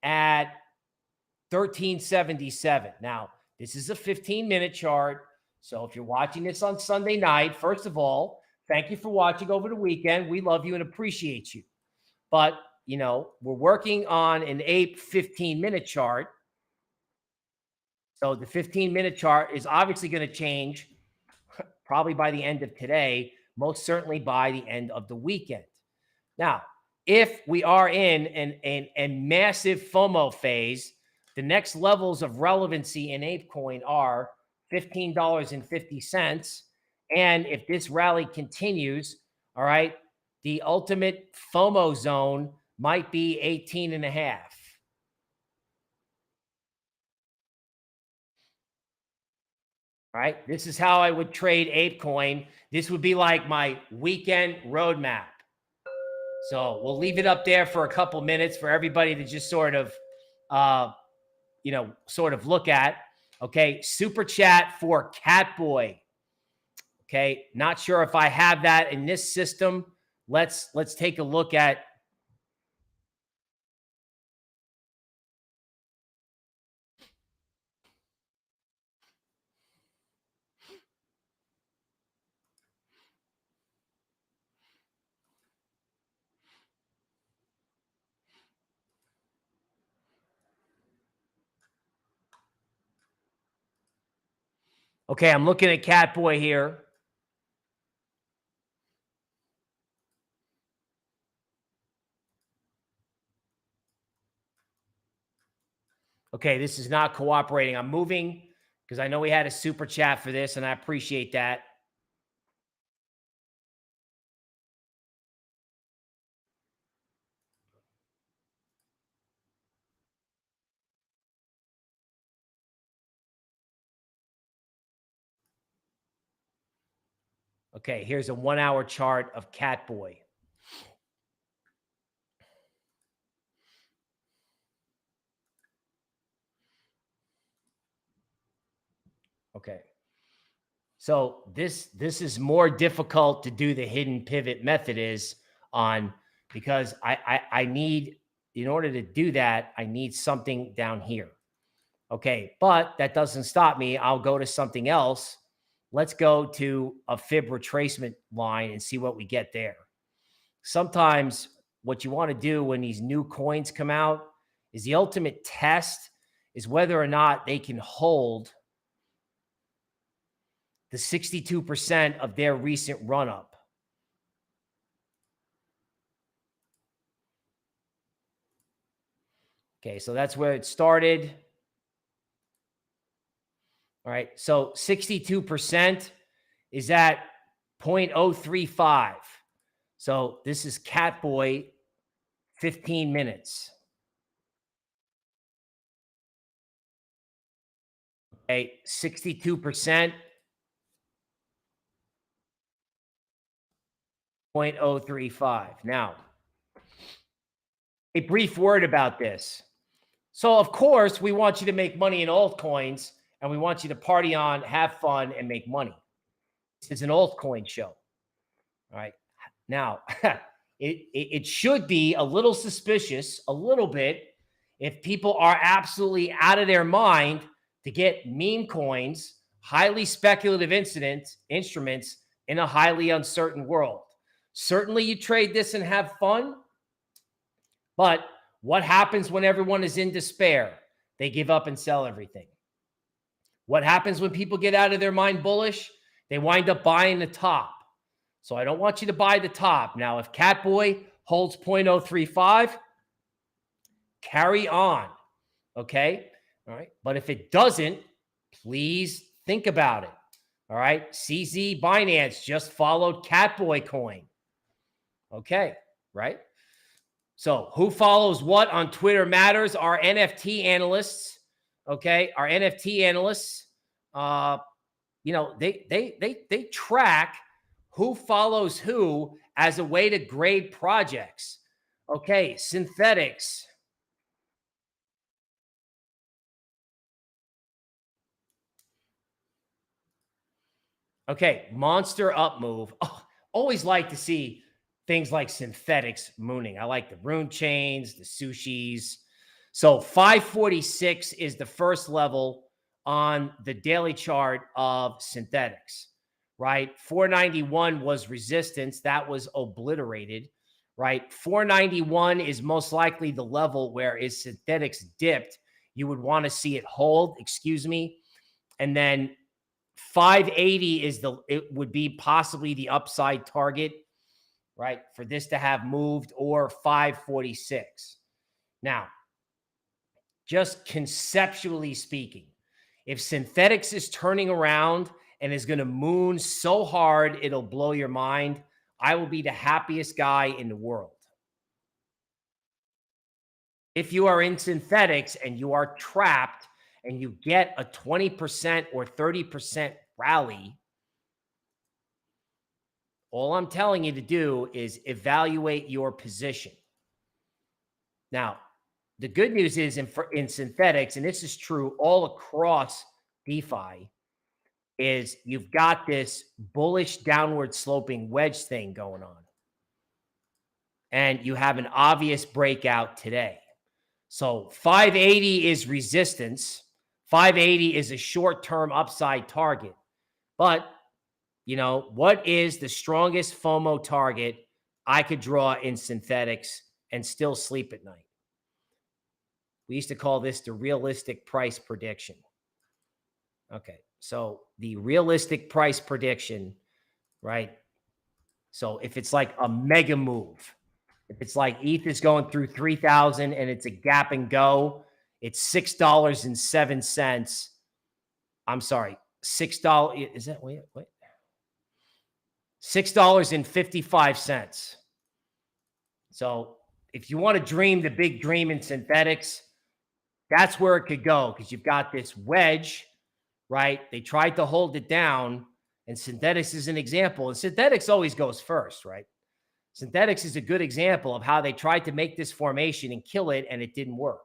at 1377. Now, this is a 15-minute chart. So if you're watching this on Sunday night, first of all, thank you for watching over the weekend. We love you and appreciate you. But, you know, we're working on an Ape 15-minute chart. So the 15-minute chart is obviously going to change probably by the end of today, most certainly by the end of the weekend. Now, if we are in a massive FOMO phase, the next levels of relevancy in ApeCoin are $15.50. And if this rally continues, all right, the ultimate FOMO zone might be 18.5. All right, this is how I would trade ApeCoin. This would be like my weekend roadmap. So we'll leave it up there for a couple minutes for everybody to just sort of, sort of look at. Okay, super chat for Catboy. Okay, not sure if I have that in this system. Let's take a look at. Okay, I'm looking at Catboy here. Okay, this is not cooperating. I'm moving because I know we had a super chat for this, and I appreciate that. Okay, here's a 1-hour chart of Catboy. Okay. So this is more difficult to do the hidden pivot method is on because I need, in order to do that, I need something down here. Okay, but that doesn't stop me. I'll go to something else. Let's go to a fib retracement line and see what we get there. Sometimes what you want to do when these new coins come out is the ultimate test is whether or not they can hold the 62% of their recent run up. Okay, so that's where it started. All right, so 62% is at 0.035. So this is Catboy, 15 minutes. Okay, 62%, 0.035. Now, a brief word about this. So, of course, we want you to make money in altcoins, and we want you to party on, have fun, and make money. This is an altcoin show. All right. Now, it should be a little suspicious, a little bit, if people are absolutely out of their mind to get meme coins, highly speculative instruments in a highly uncertain world. Certainly, you trade this and have fun, but what happens when everyone is in despair? They give up and sell everything. What happens when people get out of their mind bullish? They wind up buying the top. So I don't want you to buy the top. Now, if Catboy holds 0.035, carry on. Okay? All right. But if it doesn't, please think about it. All right. CZ Binance just followed Catboy Coin. Okay. Right. So who follows what on Twitter matters? Our NFT analysts. Okay. Our NFT analysts, they track who follows who as a way to grade projects. Okay. Synthetics. Okay, monster up move. Oh, always like to see things like synthetics mooning. I like the rune chains, the sushis. So 546 is the first level on the daily chart of synthetics, right? 491 was resistance. That was obliterated, right? 491 is most likely the level where is synthetics dipped. You would want to see it hold, and then 580 it would be possibly the upside target, right? For this to have moved, or 546. Now, just conceptually speaking, if synthetics is turning around and is going to moon so hard, it'll blow your mind, I will be the happiest guy in the world. If you are in synthetics and you are trapped, and you get a 20% or 30% rally, all I'm telling you to do is evaluate your position. Now, the good news is in synthetics, and this is true all across DeFi, is you've got this bullish downward sloping wedge thing going on. And you have an obvious breakout today. So 580 is resistance. 580 is a short-term upside target. But, what is the strongest FOMO target I could draw in synthetics and still sleep at night? We used to call this the realistic price prediction. Okay, so the realistic price prediction, right? So if it's like a mega move, if it's like ETH is going through 3,000 and it's a gap and go, it's $6.07. I'm sorry, $6. Is that wait? $6.55. So if you want to dream the big dream in synthetics, that's where it could go, because you've got this wedge, right? They tried to hold it down, and synthetics is an example. And synthetics always goes first, right? Synthetics is a good example of how they tried to make this formation and kill it, and it didn't work.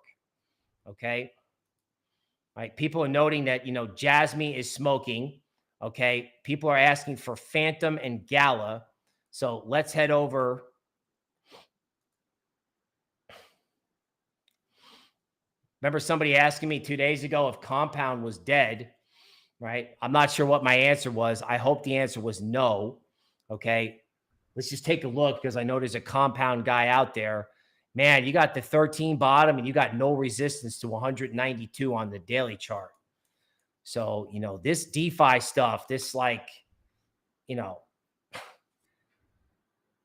Okay. Right. People are noting that, JASMY is smoking. Okay. People are asking for Phantom and Gala. So let's head over. Remember somebody asking me 2 days ago if Compound was dead, right? I'm not sure what my answer was. I hope the answer was no. Okay. Let's just take a look, because I know there's a Compound guy out there. Man, you got the 13 bottom and you got no resistance to 192 on the daily chart. So, this DeFi stuff, this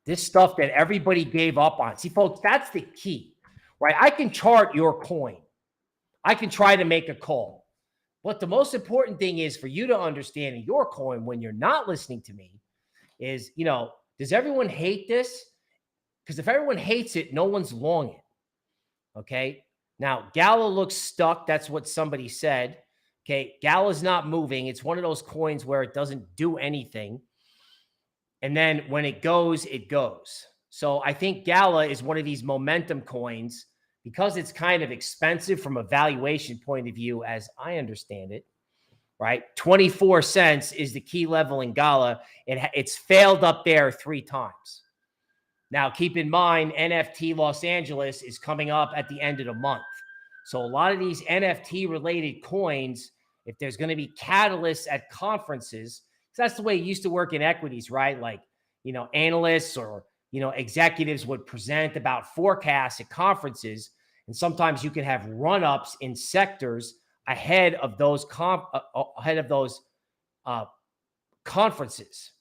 this stuff that everybody gave up on. See, folks, that's the key, right? I can chart your coin. I can try to make a call. But the most important thing is for you to understand in your coin when you're not listening to me is, does everyone hate this? Because if everyone hates it, no one's long it. Okay. Now, Gala looks stuck. That's what somebody said. Okay. Gala's not moving. It's one of those coins where it doesn't do anything. And then when it goes, it goes. So I think Gala is one of these momentum coins because it's kind of expensive from a valuation point of view, as I understand it, right? 24 cents is the key level in Gala. It's failed up there 3 times. Now, keep in mind, NFT Los Angeles is coming up at the end of the month. So a lot of these NFT-related coins, if there's going to be catalysts at conferences, because that's the way it used to work in equities, right? Like, analysts or, executives would present about forecasts at conferences, and sometimes you can have run-ups in sectors ahead of those conferences.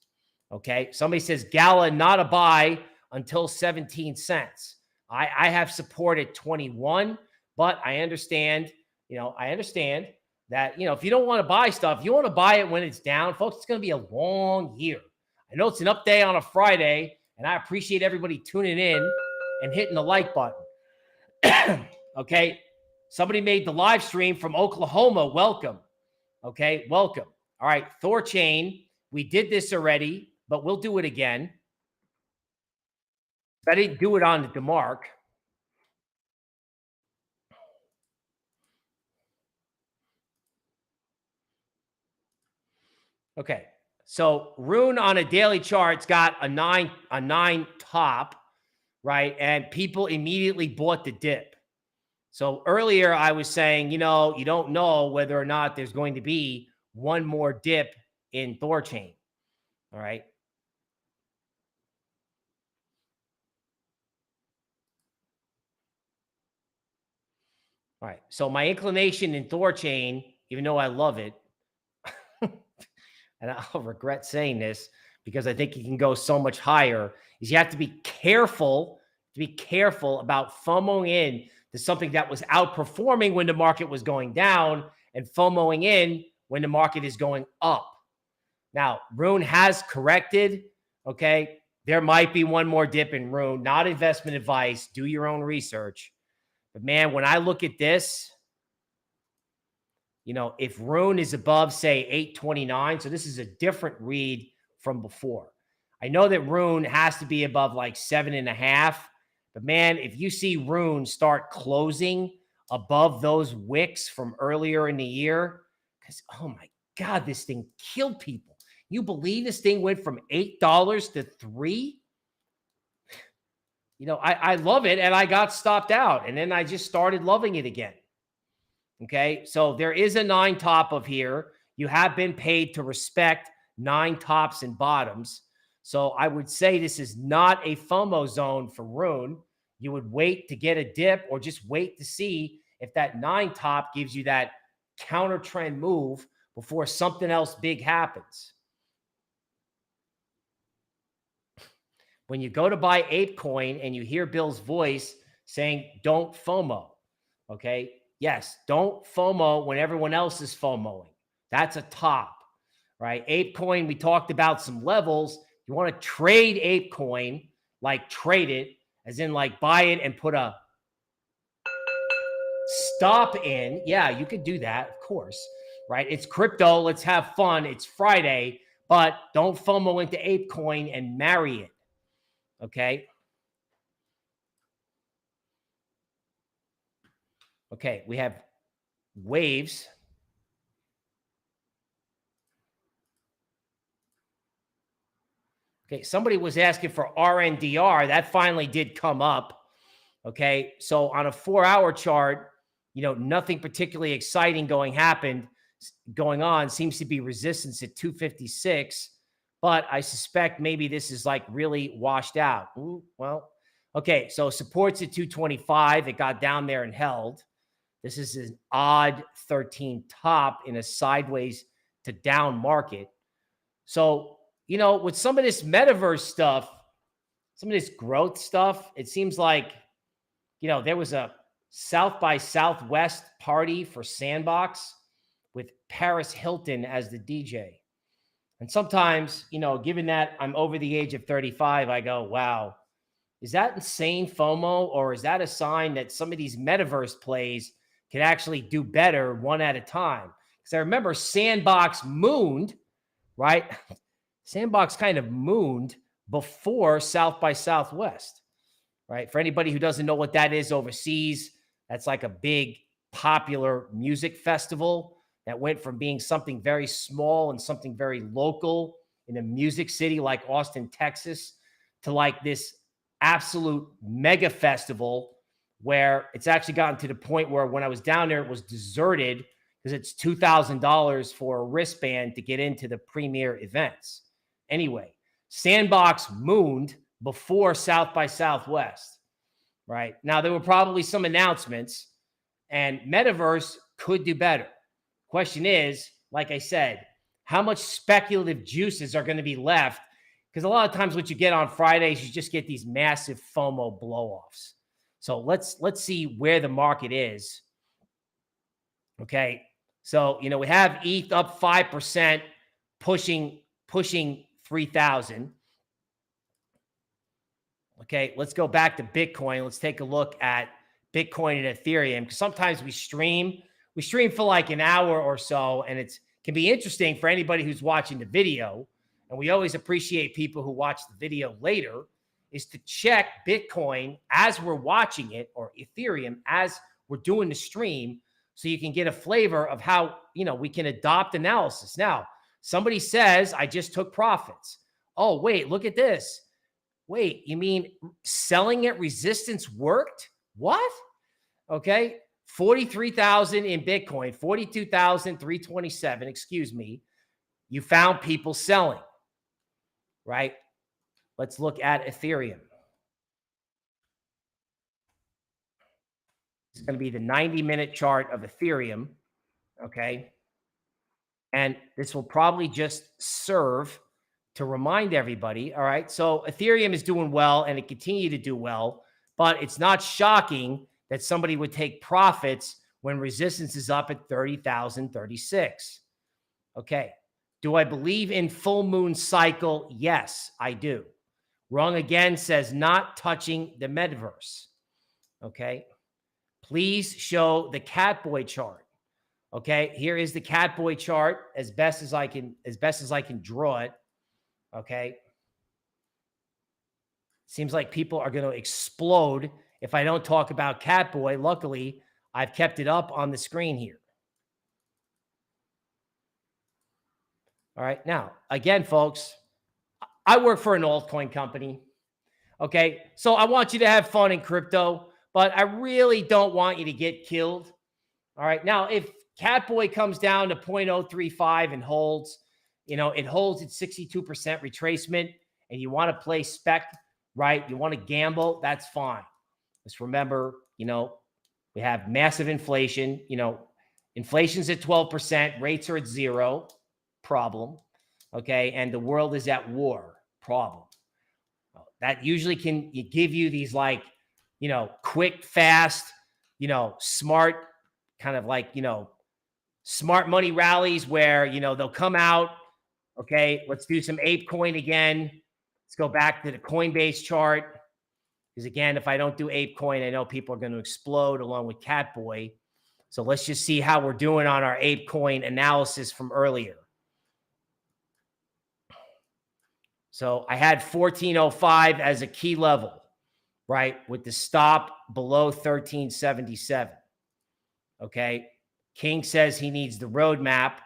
Okay, somebody says Gala not a buy until 17 cents. I have support at 21, but I understand, that, if you don't want to buy stuff, you want to buy it when it's down, folks, it's going to be a long year. I know it's an up day on a Friday, and I appreciate everybody tuning in and hitting the like button. Okay, somebody made the live stream from Oklahoma. Welcome. Okay, welcome. All right, Thorchain, we did this already, but we'll do it again. I didn't do it on the DeMark. Okay, so Rune on a daily chart's got a 9 top, right? And people immediately bought the dip. So earlier I was saying, you don't know whether or not there's going to be one more dip in Thorchain. All right. All right. So my inclination in Thorchain, even though I love it, and I'll regret saying this because I think it can go so much higher, is you have to be careful about FOMOing in to something that was outperforming when the market was going down and FOMOing in when the market is going up. Now, Rune has corrected. Okay. There might be one more dip in Rune, not investment advice. Do your own research. But man, when I look at this, if Rune is above, say, 829, so this is a different read from before. I know that Rune has to be above like 7.5, but man, if you see Rune start closing above those wicks from earlier in the year, because, oh my God, this thing killed people. You believe this thing went from $8 to $3? I love it, and I got stopped out, and then I just started loving it again. Okay, so there is a 9 top of here. You have been paid to respect 9 tops and bottoms. So I would say this is not a FOMO zone for Rune. You would wait to get a dip or just wait to see if that 9 top gives you that counter trend move before something else big happens. When you go to buy APE coin and you hear Bill's voice saying, don't FOMO, okay? Yes, don't FOMO when everyone else is FOMOing. That's a top, right? APE coin, we talked about some levels. You want to trade APE coin, like trade it, as in like buy it and put a stop in. Yeah, you could do that, of course, right? It's crypto. Let's have fun. It's Friday, but don't FOMO into APE coin and marry it, okay? Okay, we have waves. Okay, somebody was asking for RNDR. That finally did come up. Okay, so on a 4-hour chart, nothing particularly exciting going on. Seems to be resistance at 256, but I suspect maybe this is like really washed out. Ooh, well, okay, so supports at 225. It got down there and held. This is an odd 13 top in a sideways to down market. So, with some of this metaverse stuff, some of this growth stuff, it seems like, there was a South by Southwest party for Sandbox with Paris Hilton as the DJ. And sometimes, given that I'm over the age of 35, I go, wow, is that insane FOMO, or is that a sign that some of these metaverse plays can actually do better one at a time? Because I remember Sandbox mooned, right? Sandbox kind of mooned before South by Southwest, right? For anybody who doesn't know what that is overseas, That's like a big popular music festival that went from being something very small and something very local in a music city like Austin, Texas, to like this absolute mega festival where it's actually gotten to the point where when I was down there, it was deserted because it's $2,000 for a wristband to get into the premier events. Anyway, Sandbox mooned before South by Southwest, right? Now, there were probably some announcements, and Metaverse could do better. Question is, like I said, how much speculative juices are going to be left? Because a lot of times what you get on Fridays, you just get these massive FOMO blow-offs. So let's see where the market is. Okay. So, you know, we have ETH up 5%, pushing 3,000. Okay, let's go back to Bitcoin. Let's take a look at Bitcoin and Ethereum, because sometimes we stream for like an hour or so, and it can be interesting for anybody who's watching the video. And we always appreciate people who watch the video later, is to check Bitcoin as we're watching it, or Ethereum as we're doing the stream, so you can get a flavor of how, you know, we can adopt analysis. Now, somebody says, I just took profits. Oh, wait, look at this. Wait, you mean selling at resistance worked? What? Okay, 43,000 in Bitcoin, 42,327, excuse me. You found people selling, right? Let's look at Ethereum. It's going to be the 90-minute chart of Ethereum, okay? And this will probably just serve to remind everybody, all right? So Ethereum is doing well, and it continued to do well, but it's not shocking that somebody would take profits when resistance is up at 30,036. Okay. Do I believe in full moon cycle? Yes, I do. Wrong again says not touching the metaverse. Okay. Please show the Catboy chart. Okay. Here is the Catboy chart as best as I can draw it. Okay. Seems like people are going to explode if I don't talk about Catboy. Luckily, I've kept it up on the screen here. All right. Now, again, folks, I work for an altcoin company. Okay. So I want you to have fun in crypto, but I really don't want you to get killed. All right. Now, if Catboy comes down to 0.035 and holds, you know, it holds at 62% retracement, and you want to play spec, right? You want to gamble, that's fine. Just remember, you know, we have massive inflation. You know, inflation's at 12%, rates are at 0, problem. Okay. And the world is at war, problem. That usually can give you these, like, you know, quick, fast, you know, smart, kind of like, you know, smart money rallies where, you know, they'll come out. Okay. Let's do some Ape Coin again. Let's go back to the Coinbase chart. Because again, if I don't do Ape Coin, I know people are going to explode along with Catboy. So let's just see how we're doing on our Ape Coin analysis from earlier. So I had 1405 as a key level, right? With the stop below 1377. Okay. King says he needs the roadmap.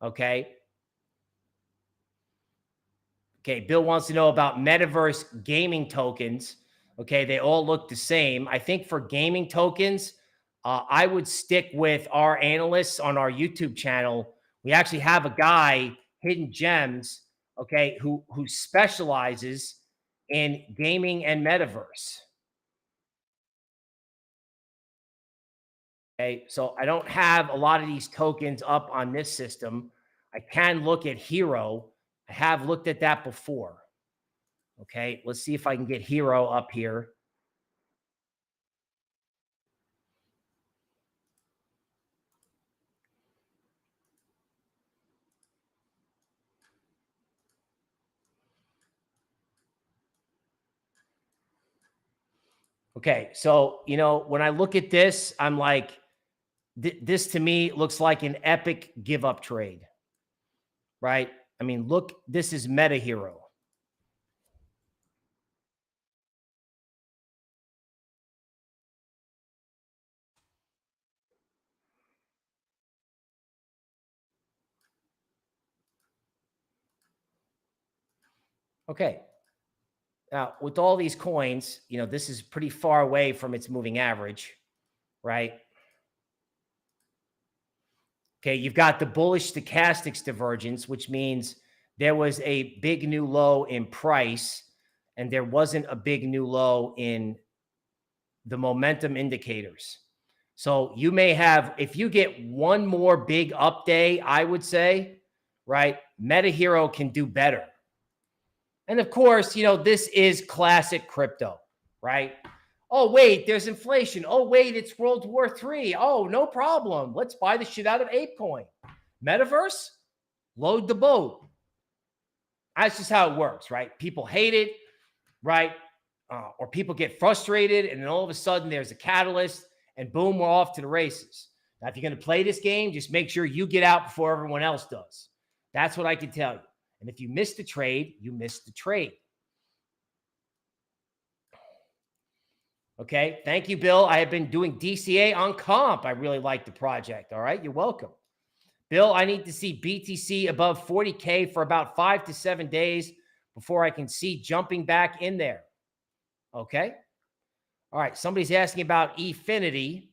Okay. Okay. Bill wants to know about metaverse gaming tokens. Okay. They all look the same. I think for gaming tokens, I would stick with our analysts on our YouTube channel. We actually have a guy, Hidden Gems, okay, who specializes in gaming and metaverse. Okay, so I don't have a lot of these tokens up on this system. I can look at Hero. I have looked at that before. Okay, let's see if I can get Hero up here. Okay, so, you know, when I look at this, I'm like, this to me looks like an epic give up trade, right? I mean, look, this is Meta Hero. Okay. Now, with all these coins, this is pretty far away from its moving average, right? Okay, you've got the bullish stochastics divergence, which means there was a big new low in price and there wasn't a big new low in the momentum indicators. So you may have, if you get one more big up day, I would say, right, MetaHero can do better. And of course, this is classic crypto, right? Oh, wait, there's inflation. Oh, wait, it's World War III. Oh, no problem. Let's buy the shit out of ApeCoin. Metaverse, load the boat. That's just how it works, right? People hate it, right? Or people get frustrated, and then all of a sudden there's a catalyst, and boom, we're off to the races. Now, if you're going to play this game, just make sure you get out before everyone else does. That's what I can tell you. And if you miss the trade, you miss the trade. Okay. Thank you, Bill. I have been doing DCA on comp. I really like the project. All right. You're welcome. Bill, I need to see BTC above 40K for about 5 to 7 days before I can see jumping back in there. Okay. All right. Somebody's asking about Efinity.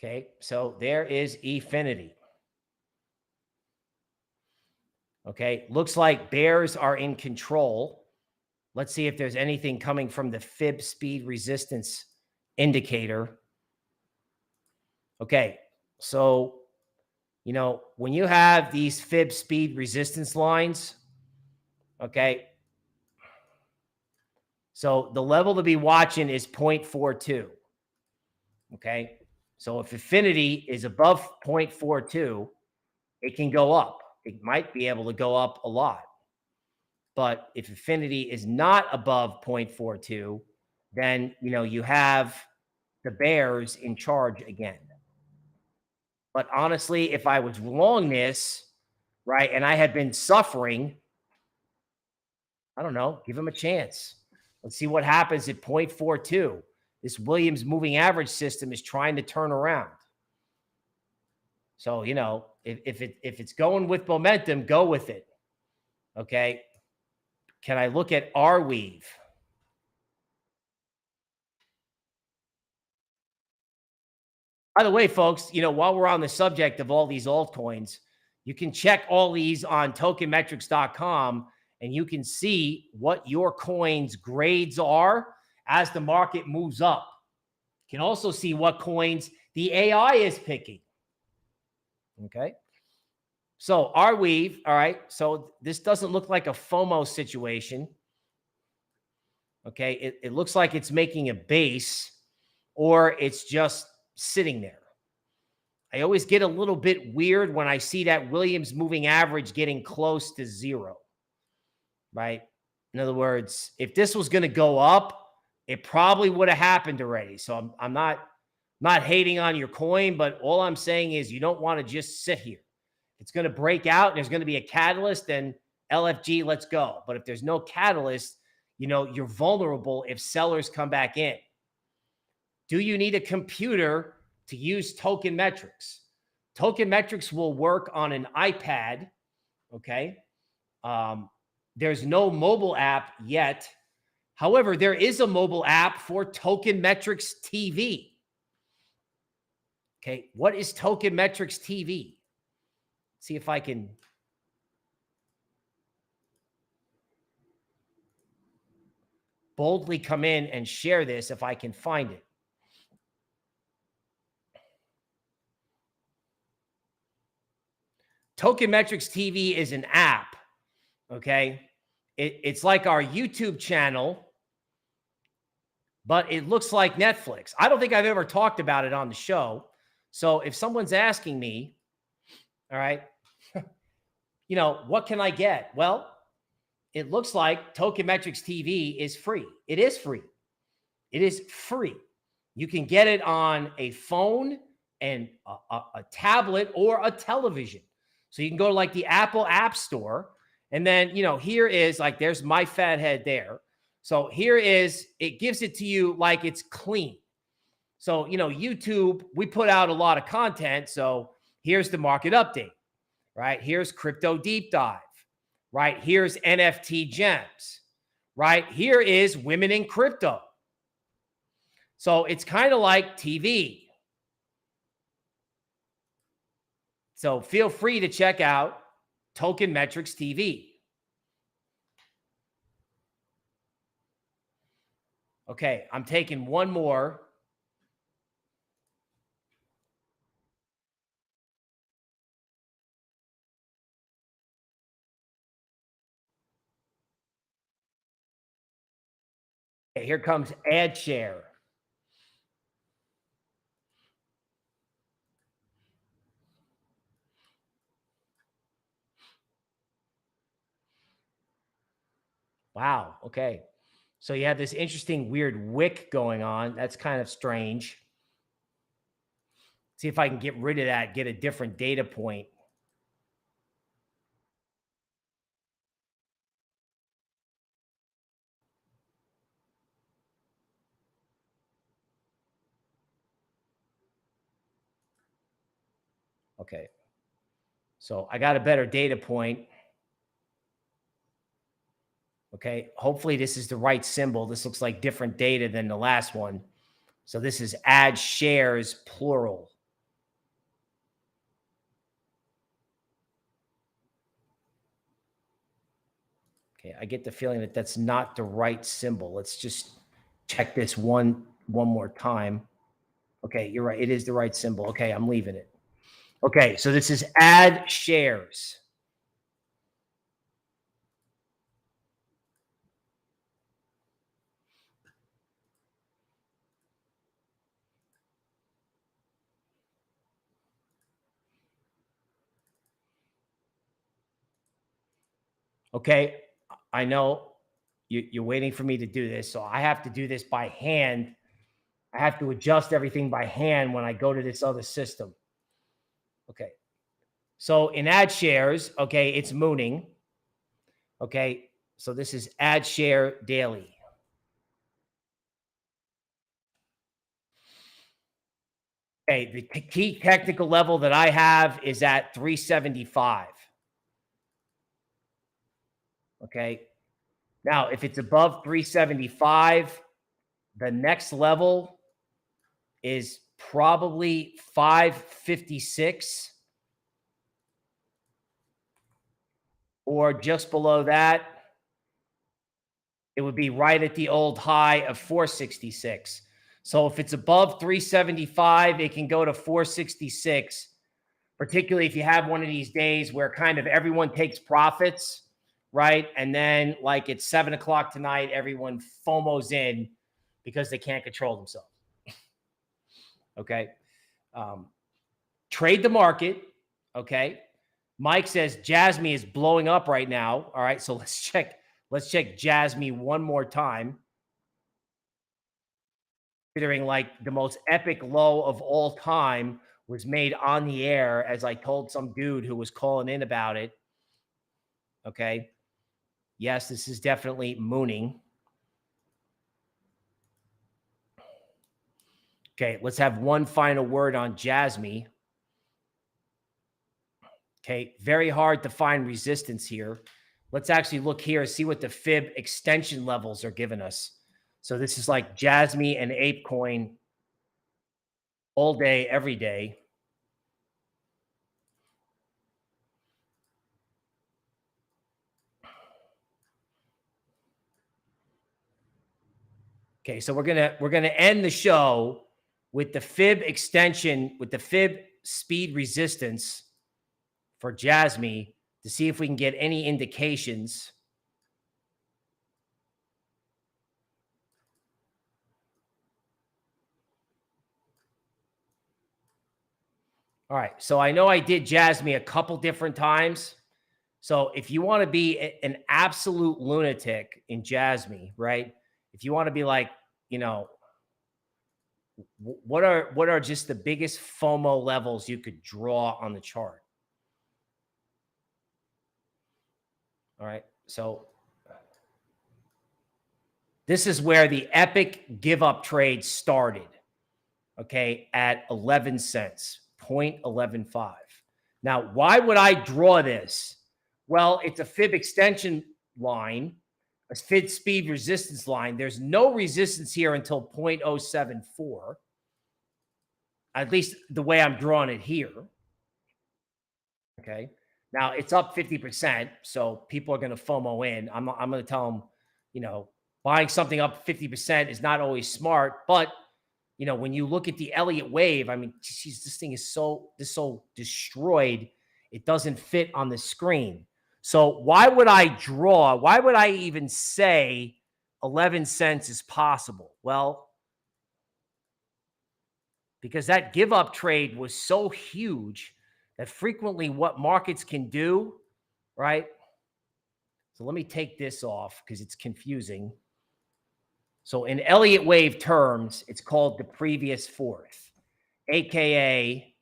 Okay. So there is Efinity. Okay. Looks like bears are in control. Let's see if there's anything coming from the fib speed resistance indicator. Okay. So, when you have these fib speed resistance lines, okay, so the level to be watching is 0.42. Okay. So if Efinity is above 0.42, it can go up. It might be able to go up a lot. But if Efinity is not above 0.42, then, you have the bears in charge again. But honestly, if I was long this, right, and I had been suffering, I don't know, give him a chance. Let's see what happens at 0.42. This Williams moving average system is trying to turn around. So, if it's going with momentum, go with it. Okay. Can I look at Arweave? By the way, folks, while we're on the subject of all these altcoins, you can check all these on tokenmetrics.com and you can see what your coin's grades are as the market moves up. You can also see what coins the AI is picking. Okay. So Arweave, all right. So this doesn't look like a FOMO situation. Okay. It looks like it's making a base or it's just sitting there. I always get a little bit weird when I see that Williams moving average getting close to zero, right? In other words, if this was going to go up, it probably would have happened already. So I'm not hating on your coin, but all I'm saying is you don't want to just sit here. It's going to break out and there's going to be a catalyst, then LFG, let's go. But if there's no catalyst, you're vulnerable if sellers come back in. Do you need a computer to use Token Metrics? Token Metrics will work on an iPad, okay? There's no mobile app yet. However, there is a mobile app for Token Metrics TV. Okay, what is Token Metrics TV? See if I can boldly come in and share this if I can find it. Token Metrics TV is an app, okay? It's like our YouTube channel, but it looks like Netflix. I don't think I've ever talked about it on the show. So if someone's asking me, all right, what can I get? Well, it looks like Token Metrics TV is free. It is free. It is free. You can get it on a phone and a tablet or a television. So you can go to like the Apple App Store And then, you know, here is like, there's my fat head there. So here is, it gives it to you like it's clean. So, you know, YouTube, we put out a lot of content. So here's the market update, right? Here's crypto deep dive, right? Here's NFT gems, right? Here is women in crypto. So it's kind of like TV. So feel free to check out Token Metrics TV. Okay, I'm taking one more. Okay, here comes ad share. Wow. Okay. So you have this interesting weird wick going on. That's kind of strange. See if I can get rid of that, get a different data point. Okay. So I got a better data point. Okay. Hopefully this is the right symbol. This looks like different data than the last one. So this is add shares plural. Okay. I get the feeling that that's not the right symbol. Let's just check this one more time. Okay. You're right. It is the right symbol. Okay. I'm leaving it. Okay. So this is add shares. Okay, I know you're waiting for me to do this, so I have to do this by hand. I have to adjust everything by hand when I go to this other system. Okay, so in ad shares, okay, it's mooning. Okay, so this is ad share daily. Okay, the key technical level that I have is at 375. Okay, now if it's above 375, the next level is probably 556 or just below that. It would be right at the old high of 466. So if it's above 375, it can go to 466, particularly if you have one of these days where kind of everyone takes profits, right? And then like it's 7 o'clock tonight, everyone FOMOs in because they can't control themselves. Okay. Trade the market. Okay. Mike says JASMY is blowing up right now. All right. So let's check JASMY one more time. Considering like the most epic low of all time was made on the air, as I told some dude who was calling in about it. Okay. Yes, this is definitely mooning. Okay, let's have one final word on JASMY. Okay, very hard to find resistance here. Let's actually look here and see what the fib extension levels are giving us. So this is like JASMY and APE coin all day, every day. Okay, so we're gonna end the show with the fib extension, with the fib speed resistance for JASMY to see if we can get any indications. All right, so I know I did JASMY a couple different times. So if you want to be an absolute lunatic in JASMY, right? If you want to be like, you know, what are just the biggest FOMO levels you could draw on the chart? All right. So this is where the epic give up trade started. Okay. At 11 cents, 0.115. Now, why would I draw this? Well, it's a fib extension line, a fib speed resistance line. There's no resistance here until 0.074. At least the way I'm drawing it here. Okay. Now it's up 50%. So people are going to FOMO in. I'm going to tell them, you know, buying something up 50% is not always smart. But, you know, when you look at the Elliott wave, I mean, geez, this thing is so destroyed. It doesn't fit on the screen. So why would I draw? Why would I even say 11 cents is possible? Well, because that give up trade was so huge that frequently what markets can do, right? So let me take this off because it's confusing. So in Elliott wave terms, it's called the previous fourth, AKA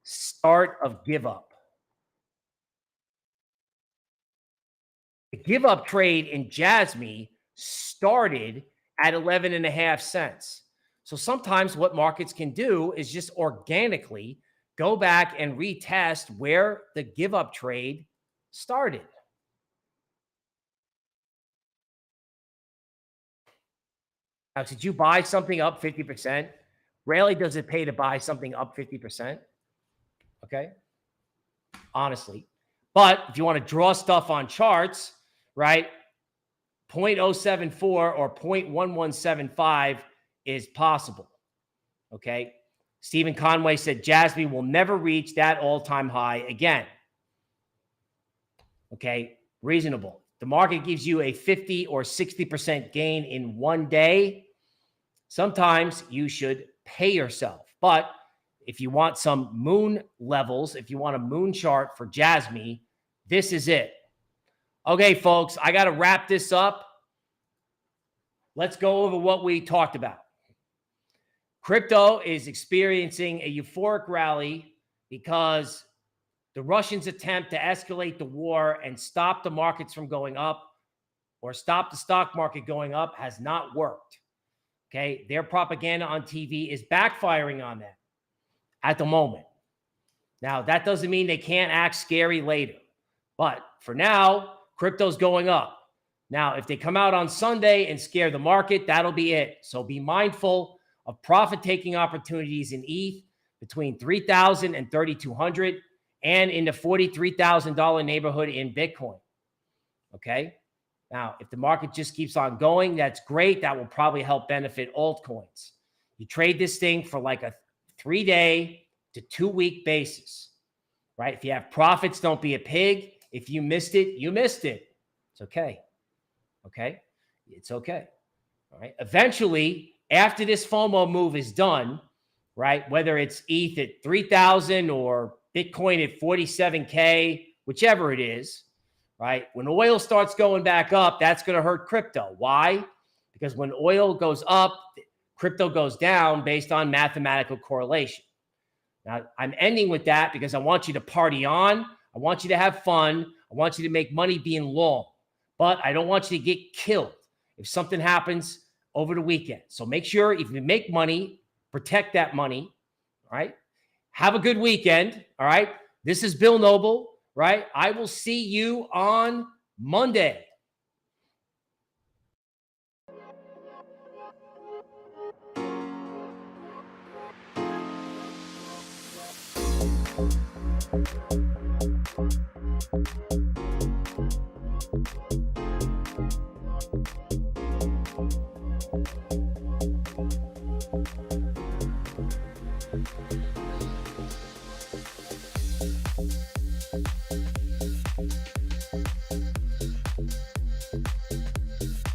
start of give up. The give up trade in JASMY started at 11.5 cents. So sometimes what markets can do is just organically go back and retest where the give up trade started. Now, did you buy something up 50%? Rarely does it pay to buy something up 50%. Okay. Honestly. But if you want to draw stuff on charts, right? 0.074 or 0.1175 is possible. Okay. Stephen Conway said JASMY will never reach that all-time high again. Okay. Reasonable. The market gives you a 50 or 60% gain in one day. Sometimes you should pay yourself. But if you want some moon levels, if you want a moon chart for JASMY, this is it. Okay, folks, I got to wrap this up. Let's go over what we talked about. Crypto is experiencing a euphoric rally because the Russians' attempt to escalate the war and stop the markets from going up or stop the stock market going up has not worked. Okay, their propaganda on TV is backfiring on them at the moment. Now, that doesn't mean they can't act scary later. But for now, crypto's going up. Now, if they come out on Sunday and scare the market, that'll be it. So be mindful of profit-taking opportunities in ETH between $3,000 and $3,200 and in the $43,000 neighborhood in Bitcoin. Okay? Now, if the market just keeps on going, that's great. That will probably help benefit altcoins. You trade this thing for like a 3-day to 2-week basis, right? If you have profits, don't be a pig. If you missed it, you missed it. It's okay. Okay? It's okay. All right? Eventually, after this FOMO move is done, right, whether it's ETH at 3,000 or Bitcoin at 47K, whichever it is, right? When oil starts going back up, that's going to hurt crypto. Why? Because when oil goes up, crypto goes down based on mathematical correlation. Now, I'm ending with that because I want you to party on. I want you to have fun. I want you to make money being long. But I don't want you to get killed if something happens over the weekend. So make sure if you make money, protect that money. All right? Have a good weekend. All right? This is Bill Noble. Right? I will see you on Monday.